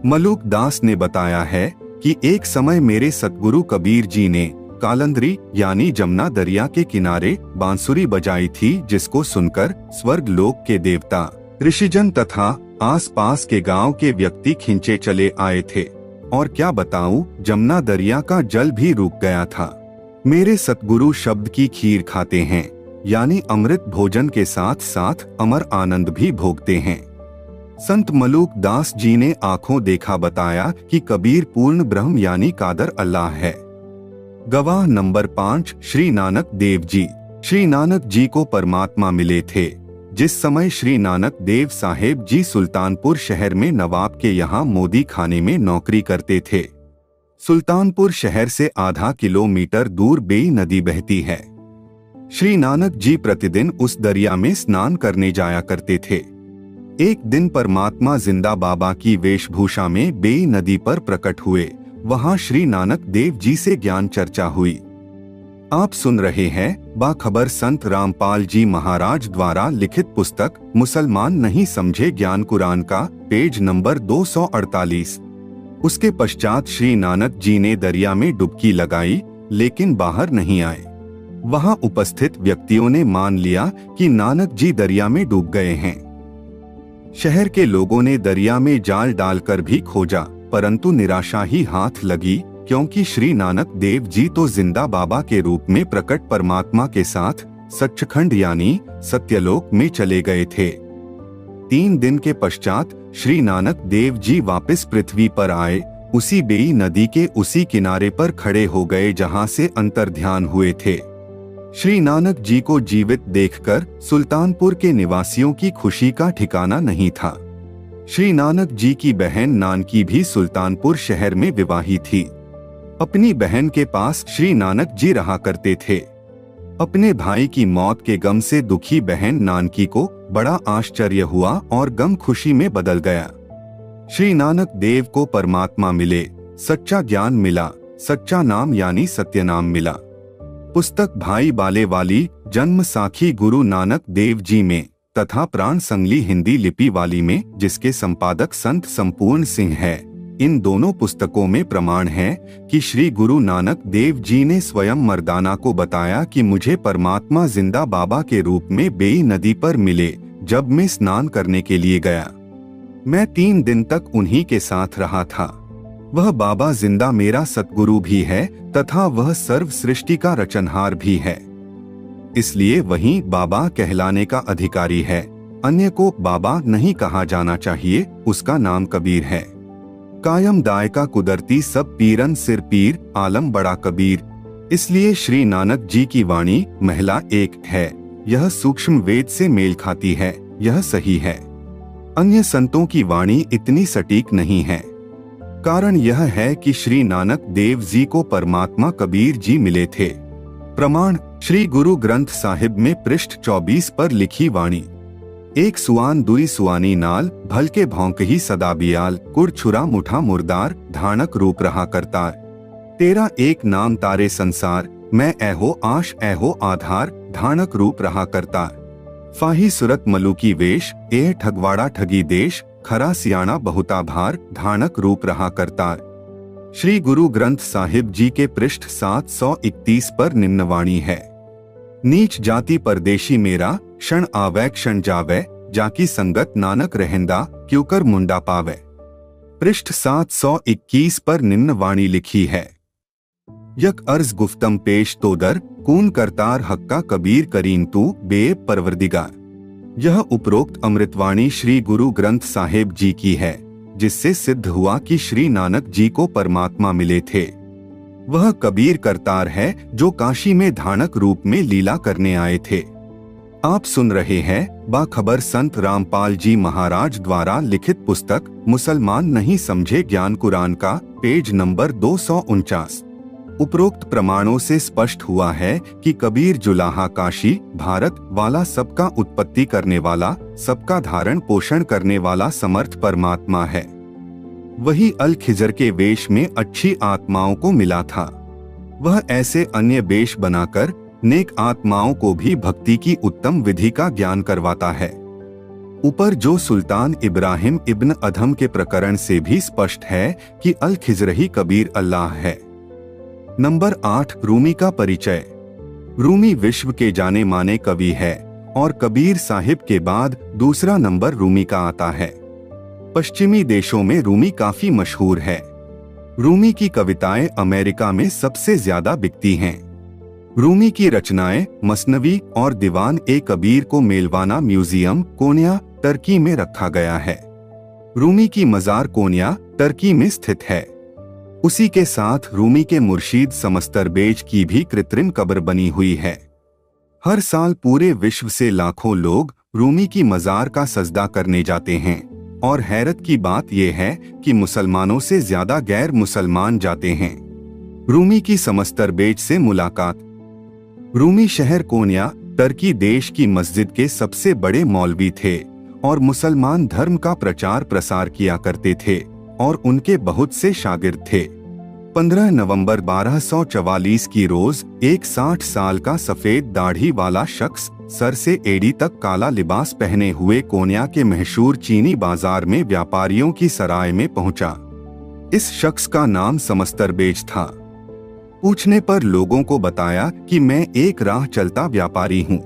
मलूक दास ने बताया है कि एक समय मेरे सतगुरु कबीर जी ने कालंदरी यानी जमुना दरिया के किनारे बांसुरी बजाई थी, जिसको सुनकर स्वर्ग लोक के देवता, ऋषिजन तथा आसपास के गांव के व्यक्ति खिंचे चले आए थे। और क्या बताऊं, जमुना दरिया का जल भी रुक गया था। मेरे सतगुरु शब्द की खीर खाते हैं, यानी अमृत भोजन के साथ साथ अमर आनंद भी भोगते हैं। संत मलूक दास जी ने आंखों देखा बताया कि कबीर पूर्ण ब्रह्म यानी कादर अल्लाह है। गवाह नंबर 5 श्री नानक देव जी। श्री नानक जी को परमात्मा मिले थे जिस समय श्री नानक देव साहेब जी सुल्तानपुर शहर में नवाब के यहाँ मोदी खाने में नौकरी करते थे। सुल्तानपुर शहर से आधा किलोमीटर दूर बेई नदी बहती है। श्री नानक जी प्रतिदिन उस दरिया में स्नान करने जाया करते थे। एक दिन परमात्मा जिंदा बाबा की वेशभूषा में बेई नदी पर प्रकट हुए। वहां श्री नानक देव जी से ज्ञान चर्चा हुई। आप सुन रहे हैं बाखबर संत रामपाल जी महाराज द्वारा लिखित पुस्तक मुसलमान नहीं समझे ज्ञान कुरान का, पेज नंबर 248। उसके पश्चात श्री नानक जी ने दरिया में डुबकी लगाई, लेकिन बाहर नहीं आए। वहां उपस्थित व्यक्तियों ने मान लिया कि नानक जी दरिया में डूब गए हैं। शहर के लोगों ने दरिया में जाल डालकर भी खोजा, परंतु निराशा ही हाथ लगी, क्योंकि श्री नानक देव जी तो जिंदा बाबा के रूप में प्रकट परमात्मा के साथ सच्चखंड यानी सत्यलोक में चले गए थे। 3 दिन के पश्चात श्री नानक देव जी वापस पृथ्वी पर आए। उसी बेई नदी के उसी किनारे पर खड़े हो गए जहां से अंतर्ध्यान हुए थे। श्री नानक जी को जीवित देखकर सुल्तानपुर के निवासियों की खुशी का ठिकाना नहीं था। श्री नानक जी की बहन नानकी भी सुल्तानपुर शहर में विवाही थी। अपनी बहन के पास श्री नानक जी रहा करते थे। अपने भाई की मौत के गम से दुखी बहन नानकी को बड़ा आश्चर्य हुआ और गम खुशी में बदल गया। श्री नानक देव को परमात्मा मिले, सच्चा ज्ञान मिला, सच्चा नाम यानी सत्य नाम मिला। पुस्तक भाई बाले वाली जन्म साखी गुरु नानक देव जी में तथा प्राण संगली हिंदी लिपि वाली में, जिसके संपादक संत संपूर्ण सिंह है। इन दोनों पुस्तकों में प्रमाण है कि श्री गुरु नानक देव जी ने स्वयं मर्दाना को बताया कि मुझे परमात्मा जिंदा बाबा के रूप में बेई नदी पर मिले जब मैं स्नान करने के लिए गया। मैं 3 दिन तक उन्हीं के साथ रहा था। वह बाबा जिंदा मेरा सतगुरु भी है तथा वह सर्व सृष्टि का रचनहार भी है, इसलिए वही बाबा कहलाने का अधिकारी है। अन्य को बाबा नहीं कहा जाना चाहिए, उसका नाम कबीर है। कायम दायका कुदरती सब पीरन सिर पीर आलम बड़ा कबीर। इसलिए श्री नानक जी की वाणी महिला एक है, यह सूक्ष्म वेद से मेल खाती है, यह सही है। अन्य संतों की वाणी इतनी सटीक नहीं है। कारण यह है कि श्री नानक देव जी को परमात्मा कबीर जी मिले थे। प्रमाण श्री गुरु ग्रंथ साहिब में पृष्ठ 24 पर लिखी वाणी। एक सुआन दुई सुआनी नाल भलके भौंक ही सदा बियाल कुड़ छुरा मुठा मुर्दार धानक रूप रहा करतार। तेरा एक नाम तारे संसार मैं ऐहो आश ऐहो आधार धानक रूप रहा करतार। फाही सुरत मलुकी वेश एह ठगवाड़ा ठगी देश खरा सियाणा बहुता भार धानक रूप रहा करतार। श्री गुरु ग्रंथ साहिब जी के पृष्ठ 731 पर निम्नवाणी है। नीच जाति परदेशी मेरा क्षण आवे क्षण जावे जाकी संगत नानक रहंदा क्योंकर मुंडा पावे। पृष्ठ 721 पर निम्नवाणी लिखी है। यक अर्ज गुफ्तम पेश तोदर कून करतार हक्का कबीर करीन तू बेब परवरदिगार। यह उपरोक्त अमृतवाणी श्री गुरु ग्रंथ साहिब जी की है, जिससे सिद्ध हुआ कि श्री नानक जी को परमात्मा मिले थे। वह कबीर करतार है जो काशी में धानक रूप में लीला करने आए थे। आप सुन रहे हैं बाखबर संत रामपाल जी महाराज द्वारा लिखित पुस्तक मुसलमान नहीं समझे ज्ञान कुरान का, पेज नंबर 249। उपरोक्त प्रमाणों से स्पष्ट हुआ है कि कबीर जुलाहा काशी भारत वाला सबका उत्पत्ति करने वाला, सबका धारण पोषण करने वाला समर्थ परमात्मा है। वही अल खिजर के वेश में अच्छी आत्माओं को मिला था। वह ऐसे अन्य वेश बनाकर नेक आत्माओं को भी भक्ति की उत्तम विधि का ज्ञान करवाता है। ऊपर जो सुल्तान इब्राहिम इब्न अधम के प्रकरण से भी स्पष्ट है कि अल खिजरही कबीर अल्लाह है। नंबर 8, रूमी का परिचय। रूमी विश्व के जाने माने कवि है और कबीर साहिब के बाद दूसरा नंबर रूमी का आता है। पश्चिमी देशों में रूमी काफी मशहूर है। रूमी की कविताएं अमेरिका में सबसे ज्यादा बिकती हैं। रूमी की रचनाएं मसनवी और दीवान ए कबीर को मेलवाना म्यूजियम कोन्या टर्की में रखा गया है। रूमी की मजार कोन्या टर्की में स्थित है। उसी के साथ रूमी के मुर्शीद समस्तरबेज की भी कृत्रिम कब्र बनी हुई है। हर साल पूरे विश्व से लाखों लोग रूमी की मजार का सजदा करने जाते हैं और हैरत की बात यह है कि मुसलमानों से ज्यादा गैर मुसलमान जाते हैं। रूमी की समस्तरबेज से मुलाकात। रूमी शहर कोन्या टर्की देश की मस्जिद के सबसे बड़े मौलवी थे और मुसलमान धर्म का प्रचार प्रसार किया करते थे और उनके बहुत से शागिर्द थे। 15 नवंबर 1244 की रोज एक 60 साल का सफेद दाढ़ी वाला शख्स सर से एड़ी तक काला लिबास पहने हुए कोन्या के मशहूर चीनी बाजार में व्यापारियों की सराय में पहुंचा। इस शख्स का नाम समस्तरबेज था। पूछने पर लोगों को बताया कि मैं एक राह चलता व्यापारी हूँ।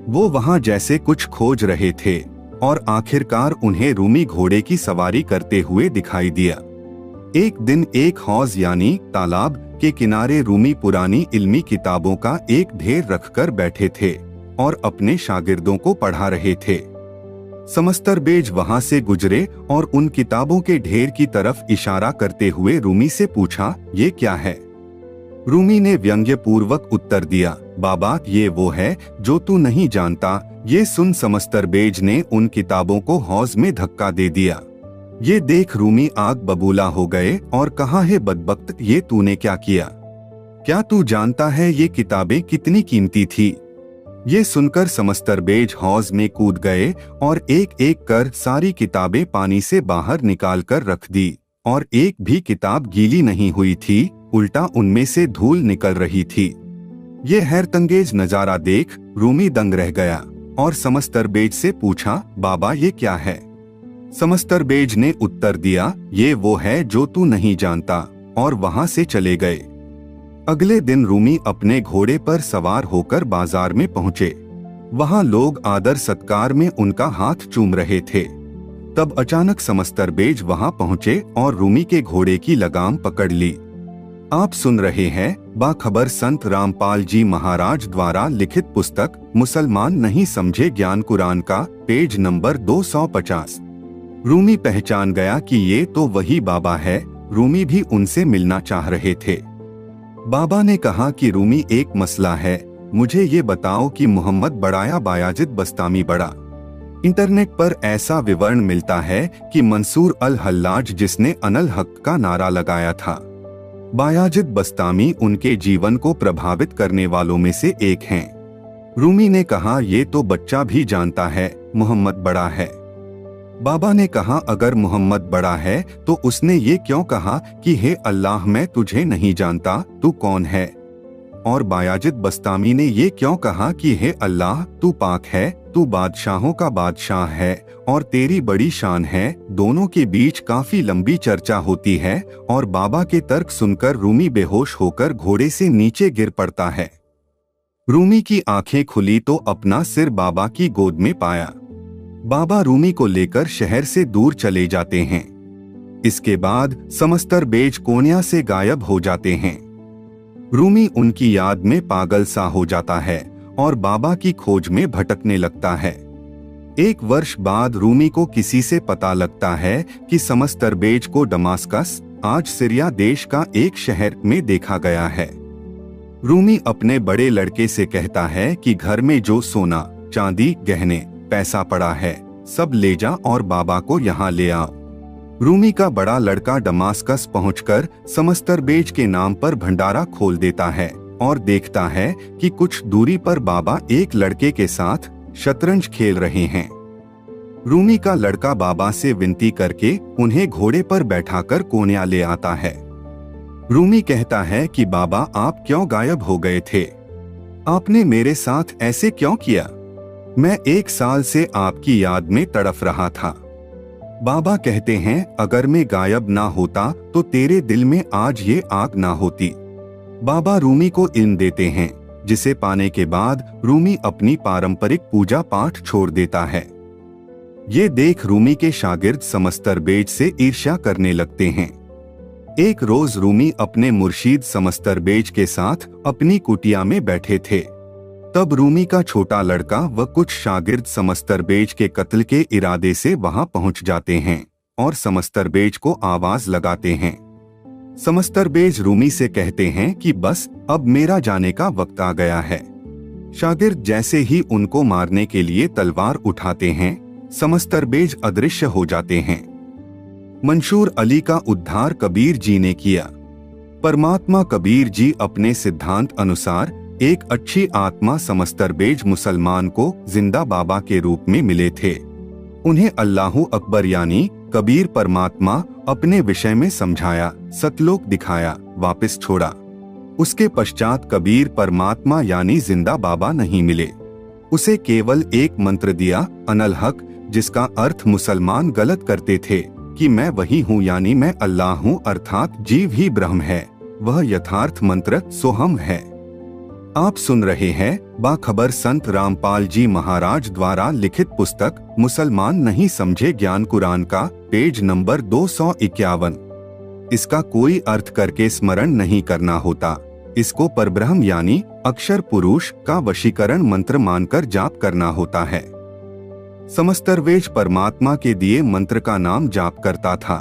वो वहां जैसे कुछ खोज रहे थे और आखिरकार उन्हें रूमी घोड़े की सवारी करते हुए दिखाई दिया। एक दिन एक हौज यानी तालाब के किनारे रूमी पुरानी इल्मी किताबों का एक ढेर रखकर बैठे थे और अपने शागिर्दों को पढ़ा रहे थे। समस्तरबेज वहां से गुजरे और उन किताबों के ढेर की तरफ इशारा करते हुए रूमी से पूछा, ये क्या है? रूमी ने व्यंग्यपूर्वक उत्तर दिया, बाबा ये वो है जो तू नहीं जानता। ये सुन समस्तरबेज ने उन किताबों को हौज में धक्का दे दिया। ये देख रूमी आग बबूला हो गए और कहा, है बदबख्त, ये तूने क्या किया? क्या तू जानता है ये किताबें कितनी कीमती थी? ये सुनकर समस्तरबेज हौज में कूद गए और एक एक कर सारी किताबें पानी से बाहर निकाल कर रख दी और एक भी किताब गीली नहीं हुई थी, उल्टा उनमें से धूल निकल रही थी। ये हैरतंगेज नजारा देख रूमी दंग रह गया और समस्तरबेज से पूछा, बाबा ये क्या है? समस्तरबेज ने उत्तर दिया, ये वो है जो तू नहीं जानता, और वहां से चले गए। अगले दिन रूमी अपने घोड़े पर सवार होकर बाजार में पहुंचे। वहां लोग आदर सत्कार में उनका हाथ चूम रहे थे। तब अचानक समस्तरबेज वहां पहुंचे और रूमी के घोड़े की लगाम पकड़ ली। आप सुन रहे हैं बाखबर संत रामपाल जी महाराज द्वारा लिखित पुस्तक मुसलमान नहीं समझे ज्ञान कुरान का, पेज नंबर 250। रूमी पहचान गया कि ये तो वही बाबा है। रूमी भी उनसे मिलना चाह रहे थे। बाबा ने कहा कि रूमी, एक मसला है, मुझे ये बताओ कि मोहम्मद बड़ा या बायाजिद बस्तामी बड़ा? इंटरनेट पर ऐसा विवरण मिलता है कि मंसूर अल हल्लाज, जिसने अनल हक का नारा लगाया था, बायाजिद बस्तामी उनके जीवन को प्रभावित करने वालों में से एक हैं। रूमी ने कहा, ये तो बच्चा भी जानता है, मोहम्मद बड़ा है। बाबा ने कहा, अगर मोहम्मद बड़ा है तो उसने ये क्यों कहा कि हे अल्लाह, मैं तुझे नहीं जानता, तू कौन है? और बायाजिद बस्तामी ने ये क्यों कहा कि हे अल्लाह, तू पाक है, तू बादशाहों का बादशाह है और तेरी बड़ी शान है। दोनों के बीच काफी लंबी चर्चा होती है और बाबा के तर्क सुनकर रूमी बेहोश होकर घोड़े से नीचे गिर पड़ता है। रूमी की आंखें खुली तो अपना सिर बाबा की गोद में पाया। बाबा रूमी को लेकर शहर से दूर चले जाते हैं। इसके बाद समस्तरबेज कोन्या से गायब हो जाते हैं। रूमी उनकी याद में पागल सा हो जाता है और बाबा की खोज में भटकने लगता है। एक वर्ष बाद रूमी को किसी से पता लगता है कि समस्तरबेज को दमास्कस, आज सीरिया देश का एक शहर में देखा गया है। रूमी अपने बड़े लड़के से कहता है कि घर में जो सोना, चांदी, गहने, पैसा पड़ा है, सब ले जा और बाबा को यहाँ ले आओ। रूमी का बड़ा लड़का दमास्कस पहुंचकर समस्तरबेज के नाम पर भंडारा खोल देता है और देखता है कि कुछ दूरी पर बाबा एक लड़के के साथ शतरंज खेल रहे हैं। रूमी का लड़का बाबा से विनती करके उन्हें घोड़े पर बैठाकर कोन्या ले आता है। रूमी कहता है कि बाबा आप क्यों गायब हो गए थे? आपने मेरे साथ ऐसे क्यों किया? मैं 1 साल से आपकी याद में तड़फ रहा था। बाबा कहते हैं अगर मैं गायब ना होता तो तेरे दिल में आज ये आग ना होती। बाबा रूमी को इल्म देते हैं, जिसे पाने के बाद रूमी अपनी पारंपरिक पूजा पाठ छोड़ देता है। ये देख रूमी के शागिर्द समस्तरबेज से ईर्ष्या करने लगते हैं। एक रोज रूमी अपने मुर्शीद समस्तरबेज के साथ अपनी कुटिया में बैठे थे। तब रूमी का छोटा लड़का व कुछ शागिर्द समस्तरबेज के कत्ल के इरादे से वहां पहुंच जाते हैं और समस्तरबेज को आवाज लगाते हैं। समस्तरबेज रूमी से कहते हैं कि बस अब मेरा जाने का वक्त आ गया है। शागिर्द जैसे ही उनको मारने के लिए तलवार उठाते हैं, समस्तरबेज अदृश्य हो जाते हैं। मंशूर अली का उद्धार कबीर जी ने किया। परमात्मा कबीर जी अपने सिद्धांत अनुसार एक अच्छी आत्मा समस्तरबेज मुसलमान को जिंदा बाबा के रूप में मिले थे। उन्हें अल्लाहु अकबर यानी कबीर परमात्मा अपने विषय में समझाया, सतलोक दिखाया, वापस छोड़ा। उसके पश्चात कबीर परमात्मा यानी जिंदा बाबा नहीं मिले। उसे केवल एक मंत्र दिया, अनल हक, जिसका अर्थ मुसलमान गलत करते थे कि मैं वही हूँ यानी मैं अल्लाह हूँ, अर्थात जीव ही ब्रह्म है। वह यथार्थ मंत्र सोहम है। आप सुन रहे हैं बाखबर संत रामपाल जी महाराज द्वारा लिखित पुस्तक मुसलमान नहीं समझे ज्ञान कुरान का, पेज नंबर 251। इसका कोई अर्थ करके स्मरण नहीं करना होता। इसको परब्रह्म यानी अक्षर पुरुष का वशीकरण मंत्र मानकर जाप करना होता है। समस्तरबेज परमात्मा के दिए मंत्र का नाम जाप करता था।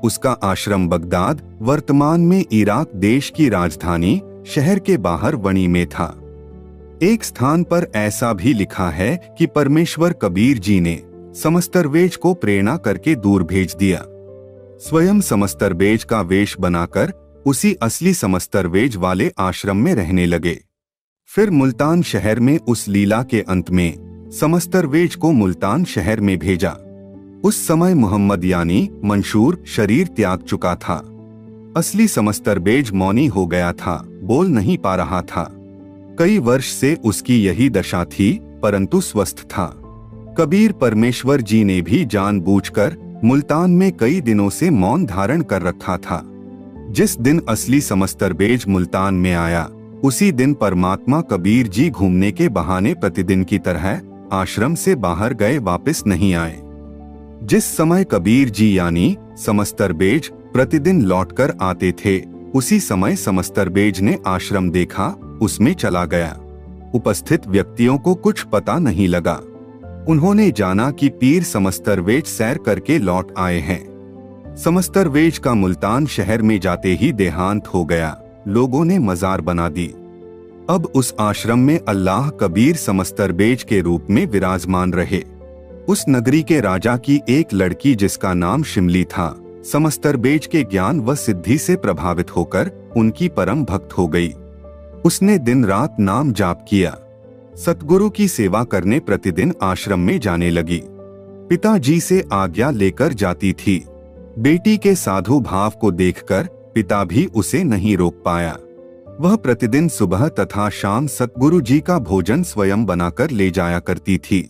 उसका आश्रम बगदाद, वर्तमान में इराक देश की राजधानी, शहर के बाहर वणी में था। एक स्थान पर ऐसा भी लिखा है कि परमेश्वर कबीर जी ने समस्तरबेज को प्रेरणा करके दूर भेज दिया। स्वयं समस्तरबेज का वेश बनाकर उसी असली समस्तरबेज वाले आश्रम में रहने लगे। फिर मुल्तान शहर में उस लीला के अंत में समस्तरबेज को मुल्तान शहर में भेजा। उस समय मोहम्मद यानी मंशूर शरीर त्याग चुका था। असली समस्तरबेज मौनी हो गया था, बोल नहीं पा रहा था। कई वर्ष से उसकी यही दशा थी, परंतु स्वस्थ था। कबीर परमेश्वर जी ने भी जानबूझकर मुल्तान में कई दिनों से मौन धारण कर रखा था। जिस दिन असली समस्तरबेज मुल्तान में आया, उसी दिन परमात्मा कबीर जी घूमने के बहाने प्रतिदिन की तरह आश्रम से बाहर गए, वापस नहीं आए। जिस समय कबीर जी यानी समस्तरबेज प्रतिदिन लौटकर आते थे, उसी समय समस्तरबेज ने आश्रम देखा, उसमें चला गया। उपस्थित व्यक्तियों को कुछ पता नहीं लगा। उन्होंने जाना कि पीर समस्तरबेज सैर करके लौट आए हैं। समस्तरबेज का मुल्तान शहर में जाते ही देहांत हो गया। लोगों ने मजार बना दी। अब उस आश्रम में अल्लाह कबीर समस्तरबेज के रूप में विराजमान रहे। उस नगरी के राजा की एक लड़की जिसका नाम शिमली था, समस्तरबेज के ज्ञान व सिद्धि से प्रभावित होकर उनकी परम भक्त हो गई। उसने दिन रात नाम जाप किया। सतगुरु की सेवा करने प्रतिदिन आश्रम में जाने लगी। पिताजी से आज्ञा लेकर जाती थी। बेटी के साधु भाव को देखकर पिता भी उसे नहीं रोक पाया। वह प्रतिदिन सुबह तथा शाम सतगुरु जी का भोजन स्वयं बनाकर ले जाया करती थी।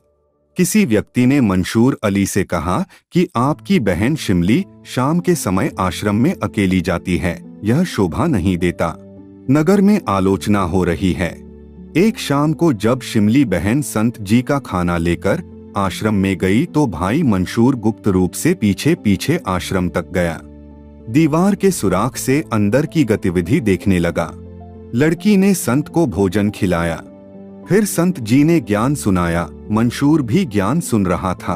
किसी व्यक्ति ने मंशूर अली से कहा कि आपकी बहन शिमली शाम के समय आश्रम में अकेली जाती है, यह शोभा नहीं देता। नगर में आलोचना हो रही है। एक शाम को जब शिमली बहन संत जी का खाना लेकर आश्रम में गई तो भाई मंशूर गुप्त रूप से पीछे पीछे आश्रम तक गया। दीवार के सुराख से अंदर की गतिविधि देखने लगा। लड़की ने संत को भोजन खिलाया। फिर संत जी ने ज्ञान सुनाया। मंशूर भी ज्ञान सुन रहा था।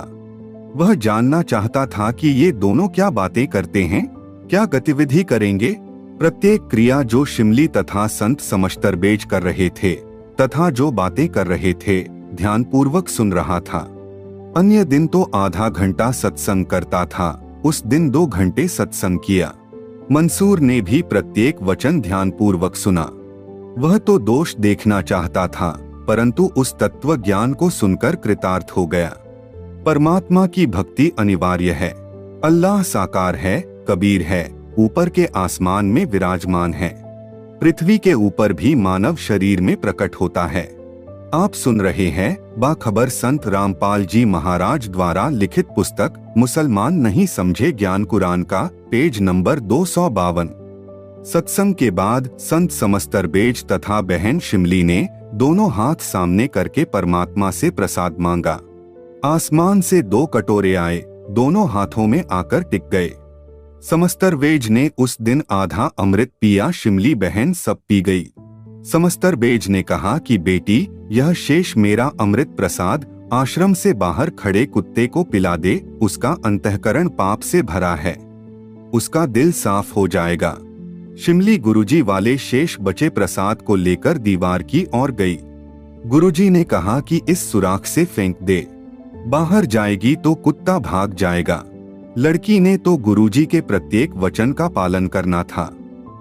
वह जानना चाहता था कि ये दोनों क्या बातें करते हैं, क्या गतिविधि करेंगे। प्रत्येक क्रिया जो शिमली तथा संत समस्तरबेज कर रहे थे तथा जो बातें कर रहे थे, ध्यानपूर्वक सुन रहा था। अन्य दिन तो आधा घंटा सत्संग करता था, उस दिन 2 घंटे सत्संग किया। मंसूर ने भी प्रत्येक वचन ध्यानपूर्वक सुना। वह तो दोष देखना चाहता था, परंतु उस तत्व ज्ञान को सुनकर कृतार्थ हो गया। परमात्मा की भक्ति अनिवार्य है। अल्लाह साकार है, कबीर है, ऊपर के आसमान में विराजमान है। पृथ्वी के ऊपर भी मानव शरीर में प्रकट होता है। आप सुन रहे हैं बाखबर संत रामपाल जी महाराज द्वारा लिखित पुस्तक मुसलमान नहीं समझे ज्ञान कुरान का, पेज नंबर 252। सत्संग के बाद संत समस्तरबेज तथा बहन शिमली ने दोनों हाथ सामने करके परमात्मा से प्रसाद मांगा। आसमान से 2 कटोरे आए, दोनों हाथों में आकर टिक गए। समस्तरबेज ने उस दिन आधा अमृत पिया, शिमली बहन सब पी गई। समस्तरबेज ने कहा कि बेटी, यह शेष मेरा अमृत प्रसाद आश्रम से बाहर खड़े कुत्ते को पिला दे, उसका अंतःकरण पाप से भरा है, उसका दिल साफ हो जाएगा। शिमली गुरुजी वाले शेष बचे प्रसाद को लेकर दीवार की ओर गई। गुरुजी ने कहा कि इस सुराख से फेंक दे, बाहर जाएगी तो कुत्ता भाग जाएगा। लड़की ने तो गुरुजी के प्रत्येक वचन का पालन करना था।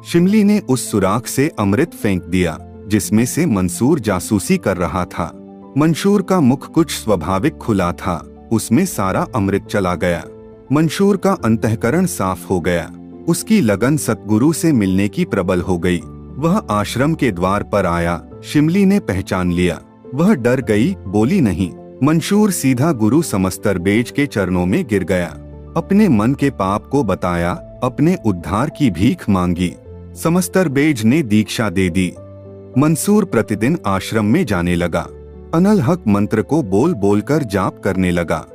शिमली ने उस सुराख से अमृत फेंक दिया जिसमें से मंसूर जासूसी कर रहा था। मंसूर का मुख कुछ स्वाभाविक खुला था, उसमें सारा अमृत चला गया। मंसूर का अंतःकरण साफ हो गया। उसकी लगन सतगुरु से मिलने की प्रबल हो गई। वह आश्रम के द्वार पर आया। शिमली ने पहचान लिया। वह डर गई, बोली नहीं। मंसूर सीधा गुरु समस्तरबेज के चरणों में गिर गया। अपने मन के पाप को बताया, अपने उद्धार की भीख मांगी। समस्तरबेज ने दीक्षा दे दी। मंसूर प्रतिदिन आश्रम में जाने लगा। अनल हक मंत्र को बोल बोलकर जाप करने लगा।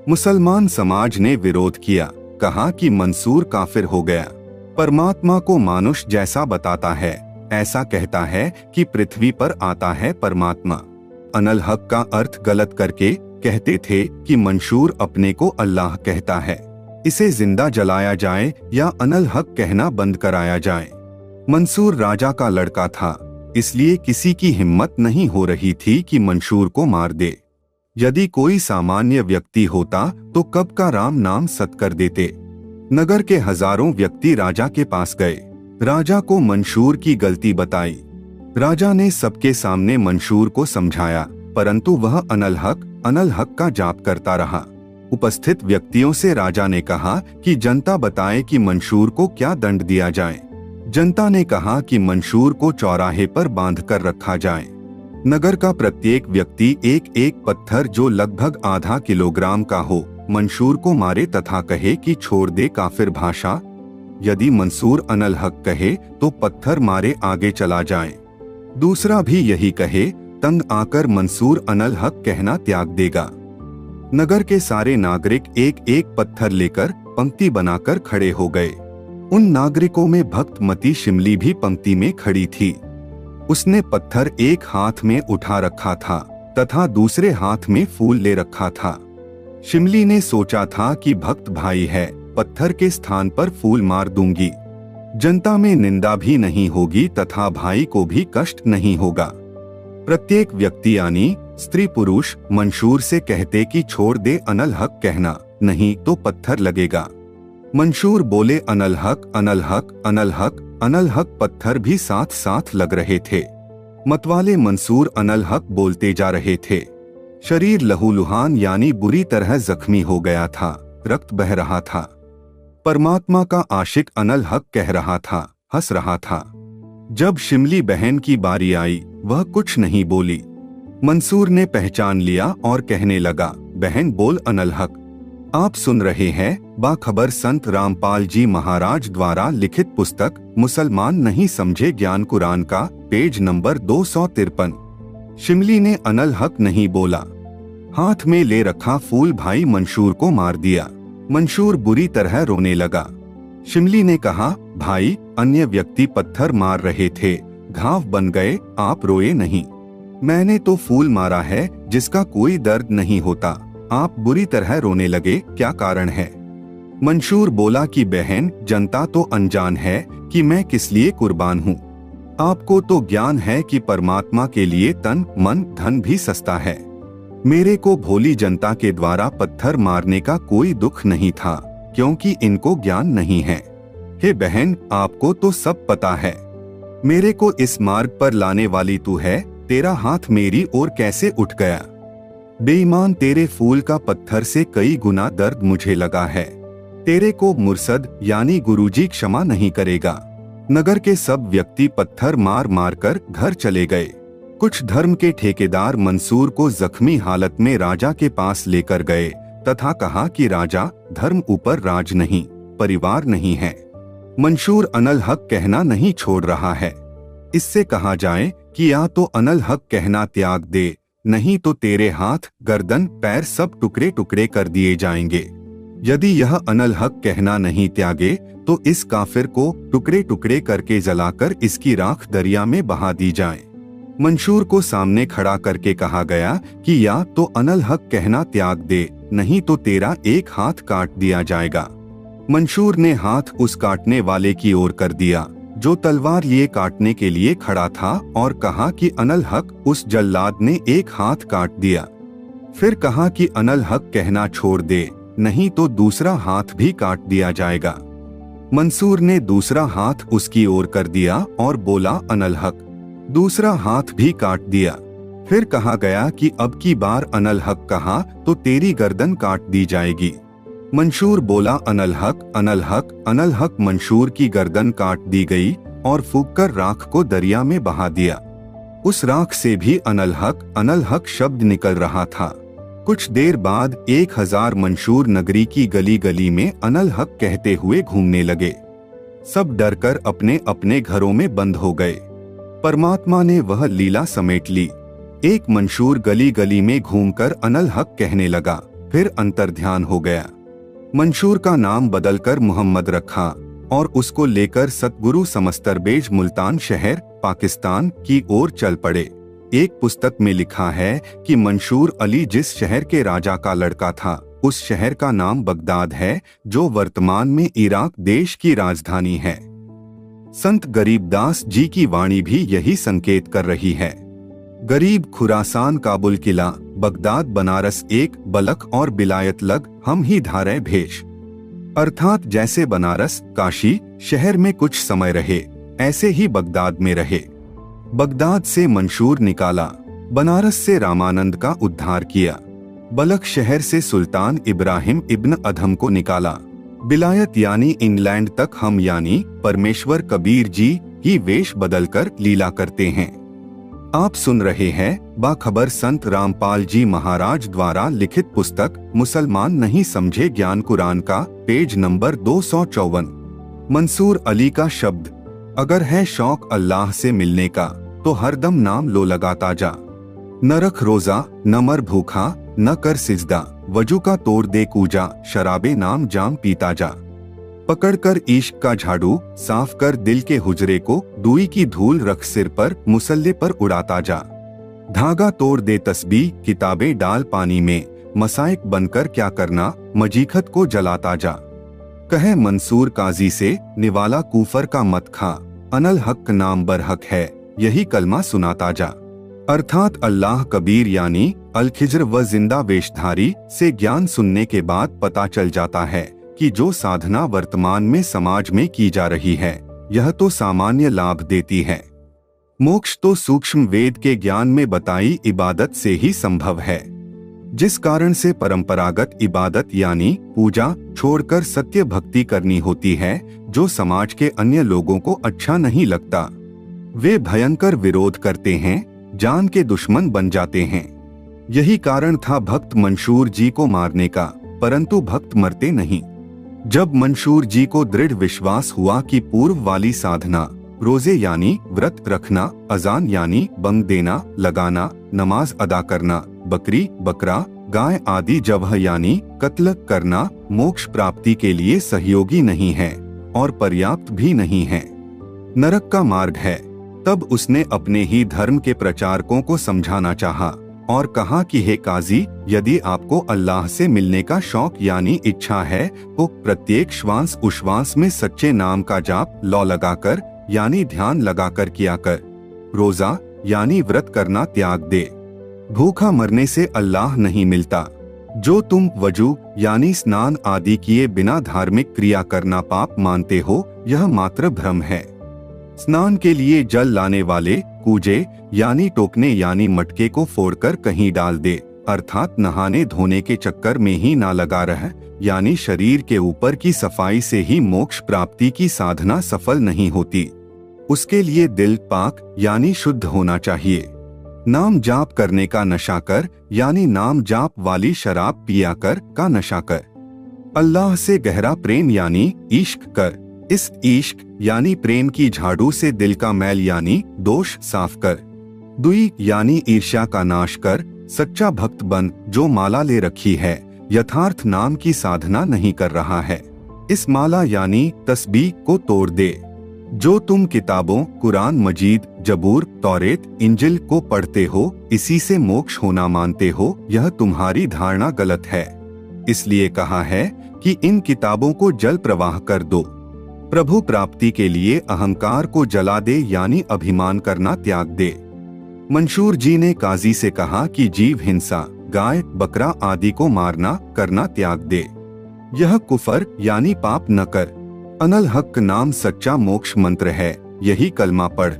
मुसलमान समाज ने विरोध किया, कहा कि मंसूर काफिर हो गया। परमात्मा को मानुष जैसा बताता है, ऐसा कहता है कि पृथ्वी पर आता है परमात्मा। अनल हक का अर्थ गलत करके कहते थे कि मंसूर अपने को अल्लाह कहता है, इसे जिंदा जलाया जाए या अनल हक कहना बंद कराया जाए। मंसूर राजा का लड़का था, इसलिए किसी की हिम्मत नहीं हो रही थी कि मंसूर को मार दे। यदि कोई सामान्य व्यक्ति होता तो कब का राम नाम सत कर देते। नगर के हजारों व्यक्ति राजा के पास गए। राजा को मंसूर की गलती बताई। राजा ने सबके सामने मंसूर को समझाया, परंतु वह अनल हक का जाप करता रहा। उपस्थित व्यक्तियों से राजा ने कहा कि जनता बताए कि मंसूर को क्या दंड दिया जाए। जनता ने कहा कि मंसूर को चौराहे पर बांधकर रखा जाए। नगर का प्रत्येक व्यक्ति एक एक पत्थर जो लगभग आधा किलोग्राम का हो मंसूर को मारे तथा कहे कि छोड़ दे काफिर भाषा। यदि मंसूर अनल हक कहे तो पत्थर मारे आगे चला जाए। दूसरा भी यही कहे, तंग आकर मंसूर अनल हक कहना त्याग देगा। नगर के सारे नागरिक एक एक पत्थर लेकर पंक्ति बनाकर खड़े हो गए। उन नागरिकों में भक्तमती शिमली भी पंक्ति में खड़ी थी। उसने पत्थर एक हाथ में उठा रखा था तथा दूसरे हाथ में फूल ले रखा था। शिमली ने सोचा था कि भक्त भाई है, पत्थर के स्थान पर फूल मार दूंगी। जनता में निंदा भी नहीं होगी तथा भाई को भी कष्ट नहीं होगा। प्रत्येक व्यक्ति यानी स्त्री पुरुष मंसूर से कहते कि छोड़ दे अनल हक कहना, नहीं तो पत्थर लगेगा। मंसूर बोले अनल हक अनल हक अनल हक अनल हक, पत्थर भी साथ साथ लग रहे थे। मतवाले मंसूर अनल हक बोलते जा रहे थे। शरीर लहूलुहान यानी बुरी तरह जख्मी हो गया था, रक्त बह रहा था। परमात्मा का आशिक अनल हक कह रहा था, हंस रहा था। जब शिमली बहन की बारी आई, वह कुछ नहीं बोली। मंसूर ने पहचान लिया और कहने लगा, बहन बोल अनल हक। आप सुन रहे हैं बाखबर संत रामपाल जी महाराज द्वारा लिखित पुस्तक मुसलमान नहीं समझे ज्ञान कुरान का, पेज नंबर 253। शिमली ने अनल हक नहीं बोला। हाथ में ले रखा फूल भाई मंसूर को मार दिया। मंसूर बुरी तरह रोने लगा। शिमली ने कहा, भाई अन्य व्यक्ति पत्थर मार रहे थे, घाव बन गए, आप रोए नहीं। मैंने तो फूल मारा है जिसका कोई दर्द नहीं होता, आप बुरी तरह रोने लगे, क्या कारण है? मंसूर बोला कि बहन जनता तो अनजान है कि मैं किस लिए कुर्बान हूँ। आपको तो ज्ञान है कि परमात्मा के लिए तन मन धन भी सस्ता है। मेरे को भोली जनता के द्वारा पत्थर मारने का कोई दुख नहीं था, क्योंकि इनको ज्ञान नहीं है। हे बहन, आपको तो सब पता है। मेरे को इस मार्ग पर लाने वाली तू है, तेरा हाथ मेरी ओर कैसे उठ गया? बेईमान, तेरे फूल का पत्थर से कई गुना दर्द मुझे लगा है। तेरे को मुर्सद यानी गुरुजी क्षमा नहीं करेगा। नगर के सब व्यक्ति पत्थर मार मार कर घर चले गए। कुछ धर्म के ठेकेदार मंसूर को जख्मी हालत में राजा के पास लेकर गए तथा कहा कि राजा, धर्म ऊपर राज नहीं, परिवार नहीं है। मंसूर अनल हक कहना नहीं छोड़ रहा है। इससे कहा जाए कि या तो अनल हक कहना त्याग दे, नहीं तो तेरे हाथ, गर्दन, पैर सब टुकड़े टुकड़े कर दिए जाएंगे। यदि यह अनल हक कहना नहीं त्यागे तो इस काफिर को टुकड़े टुकड़े करके जलाकर इसकी राख दरिया में बहा दी जाए। मंसूर को सामने खड़ा करके कहा गया कि या तो अनल हक कहना त्याग दे, नहीं तो तेरा एक हाथ काट दिया जाएगा। मंसूर ने हाथ उस काटने वाले की ओर कर दिया जो तलवार लिए काटने के लिए खड़ा था और कहा कि अनल हक। उस जल्लाद ने एक हाथ काट दिया। फिर कहा कि अनल हक कहना छोड़ दे, नहीं तो दूसरा हाथ भी काट दिया जाएगा। मंसूर ने दूसरा हाथ उसकी ओर कर दिया और बोला अनल हक। दूसरा हाथ भी काट दिया। फिर कहा गया कि अब की बार अनल हक कहा तो तेरी गर्दन काट दी जाएगी। मंसूर बोला अनल हक, अनल हक, अनल हक। मंसूर की गर्दन काट दी गई और फूंककर राख को दरिया में बहा दिया। उस राख से भी अनल हक शब्द निकल रहा था। कुछ देर बाद 1000 मंसूर नगरी की गली गली में अनल हक कहते हुए घूमने लगे। सब डरकर अपने अपने घरों में बंद हो गए। परमात्मा ने वह लीला समेट ली। एक मंसूर गली गली में घूमकर अनल हक कहने लगा, फिर अंतर्ध्यान हो गया। मंसूर का नाम बदलकर मोहम्मद रखा और उसको लेकर सतगुरु समस्तरबेज मुल्तान शहर पाकिस्तान की ओर चल पड़े। एक पुस्तक में लिखा है कि मंसूर अली जिस शहर के राजा का लड़का था, उस शहर का नाम बगदाद है, जो वर्तमान में इराक देश की राजधानी है। संत गरीबदास जी की वाणी भी यही संकेत कर रही है। गरीब खुरासान काबुल किला, बगदाद बनारस एक, बलख और बिलायत लग, हम ही धारे भेष। अर्थात जैसे बनारस काशी शहर में कुछ समय रहे, ऐसे ही बगदाद में रहे। बगदाद से मंसूर निकाला, बनारस से रामानंद का उद्धार किया, बलख शहर से सुल्तान इब्राहिम इब्न अधम को निकाला, बिलायत यानी इंग्लैंड तक हम यानी परमेश्वर कबीर जी ही वेश बदलकर लीला करते हैं। आप सुन रहे हैं बाखबर संत रामपाल जी महाराज द्वारा लिखित पुस्तक मुसलमान नहीं समझे ज्ञान कुरान का, पेज नंबर 254। मंसूर अली का शब्द। अगर है शौक अल्लाह से मिलने का तो हरदम नाम लो लगाता जा। न रख रोजा, न मर भूखा, न कर सिजदा, वजू का तोड़ दे कूजा, शराबे नाम जाम पीता जा। पकड़ कर इश्क का झाड़ू, साफ कर दिल के हुजरे को, दुई की धूल रख सिर पर, मुसल्ले पर उड़ाता जा। धागा तोड़ दे तस्बीह, किताबें डाल पानी में, मसाइक बनकर क्या करना, मजीखत को जलाता जा। कहे मंसूर काजी से, निवाला कूफर का मत खा, अनल हक नाम बरहक है, यही कलमा सुनाता जा। अर्थात अल्लाह कबीर यानी अल खिज्र व जिंदा वेशधारी से ज्ञान सुनने के बाद पता चल जाता है कि जो साधना वर्तमान में समाज में की जा रही है, यह तो सामान्य लाभ देती है। मोक्ष तो सूक्ष्म वेद के ज्ञान में बताई इबादत से ही संभव है, जिस कारण से परंपरागत इबादत यानी पूजा छोड़कर सत्य भक्ति करनी होती है, जो समाज के अन्य लोगों को अच्छा नहीं लगता। वे भयंकर विरोध करते हैं, जान के दुश्मन बन जाते हैं। यही कारण था भक्त मंसूर जी को मारने का, परंतु भक्त मरते नहीं। जब मंसूर जी को दृढ़ विश्वास हुआ कि पूर्व वाली साधना, रोजे यानी व्रत रखना, अजान यानी बंग देना लगाना, नमाज अदा करना, बकरी बकरा गाय आदि जबह यानी कत्ल करना, मोक्ष प्राप्ति के लिए सहयोगी नहीं है और पर्याप्त भी नहीं है, नरक का मार्ग है, तब उसने अपने ही धर्म के प्रचारकों को समझाना चाहा और कहा कि हे काजी, यदि आपको अल्लाह से मिलने का शौक यानी इच्छा है तो प्रत्येक श्वास उश्वास में सच्चे नाम का जाप लौ लगाकर यानी ध्यान लगाकर किया कर। रोजा यानी व्रत करना त्याग दे। भूखा मरने से अल्लाह नहीं मिलता। जो तुम वजू यानी स्नान आदि किए बिना धार्मिक क्रिया करना पाप मानते हो, यह मात्र भ्रम है। स्नान के लिए जल लाने वाले कूजे यानी टोकने यानी मटके को फोड़कर कहीं डाल दे, अर्थात नहाने धोने के चक्कर में ही ना लगा रह, यानी शरीर के ऊपर की सफाई से ही मोक्ष प्राप्ति की साधना सफल नहीं होती। उसके लिए दिल पाक यानी शुद्ध होना चाहिए। नाम जाप करने का नशा कर यानी नाम जाप वाली शराब पिया कर का नशा कर। अल्लाह से गहरा प्रेम यानी इश्क कर। इस इश्क यानी प्रेम की झाड़ू से दिल का मैल यानी दोष साफ कर। दुई यानी ईर्ष्या का नाश कर। सच्चा भक्त बन जो माला ले रखी है, यथार्थ नाम की साधना नहीं कर रहा है। इस माला यानी तस्बीह को तोड़ दे। जो तुम किताबों कुरान मजीद, जबूर, तौरेत, इंजिल को पढ़ते हो, इसी से मोक्ष होना मानते हो, यह तुम्हारी धारणा गलत है। इसलिए कहा है कि इन किताबों को जल प्रवाह कर दो। प्रभु प्राप्ति के लिए अहंकार को जला दे यानी अभिमान करना त्याग दे। मंशूर जी ने काजी से कहा कि जीव हिंसा, गाय बकरा आदि को मारना करना त्याग दे। यह कुफर यानी पाप न कर। अनल हक नाम सच्चा मोक्ष मंत्र है, यही कलमा पढ़।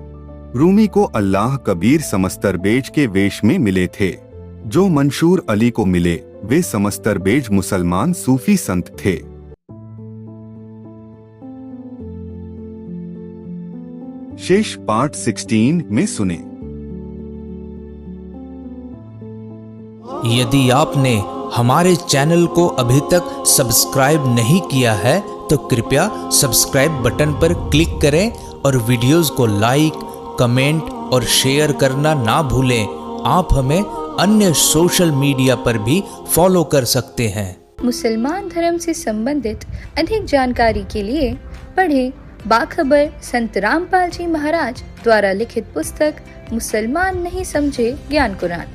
रूमी को अल्लाह कबीर समस्तरबेज के वेश में मिले थे। जो मंशूर अली को मिले वे समस्तरबेज मुसलमान सूफी संत थे। शेष पार्ट 16 में सुने। यदि आपने हमारे चैनल को अभी तक सब्सक्राइब नहीं किया है तो कृपया सब्सक्राइब बटन पर क्लिक करें और वीडियोस को लाइक, कमेंट और शेयर करना ना भूलें। आप हमें अन्य सोशल मीडिया पर भी फॉलो कर सकते हैं। मुसलमान धर्म से संबंधित अधिक जानकारी के लिए पढ़ें बाखबर संत रामपाल जी महाराज द्वारा लिखित पुस्तक मुसलमान नहीं समझे ज्ञान कुरान।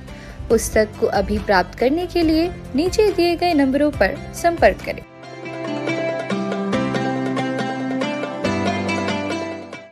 पुस्तक को अभी प्राप्त करने के लिए नीचे दिए गए नंबरों पर संपर्क करें।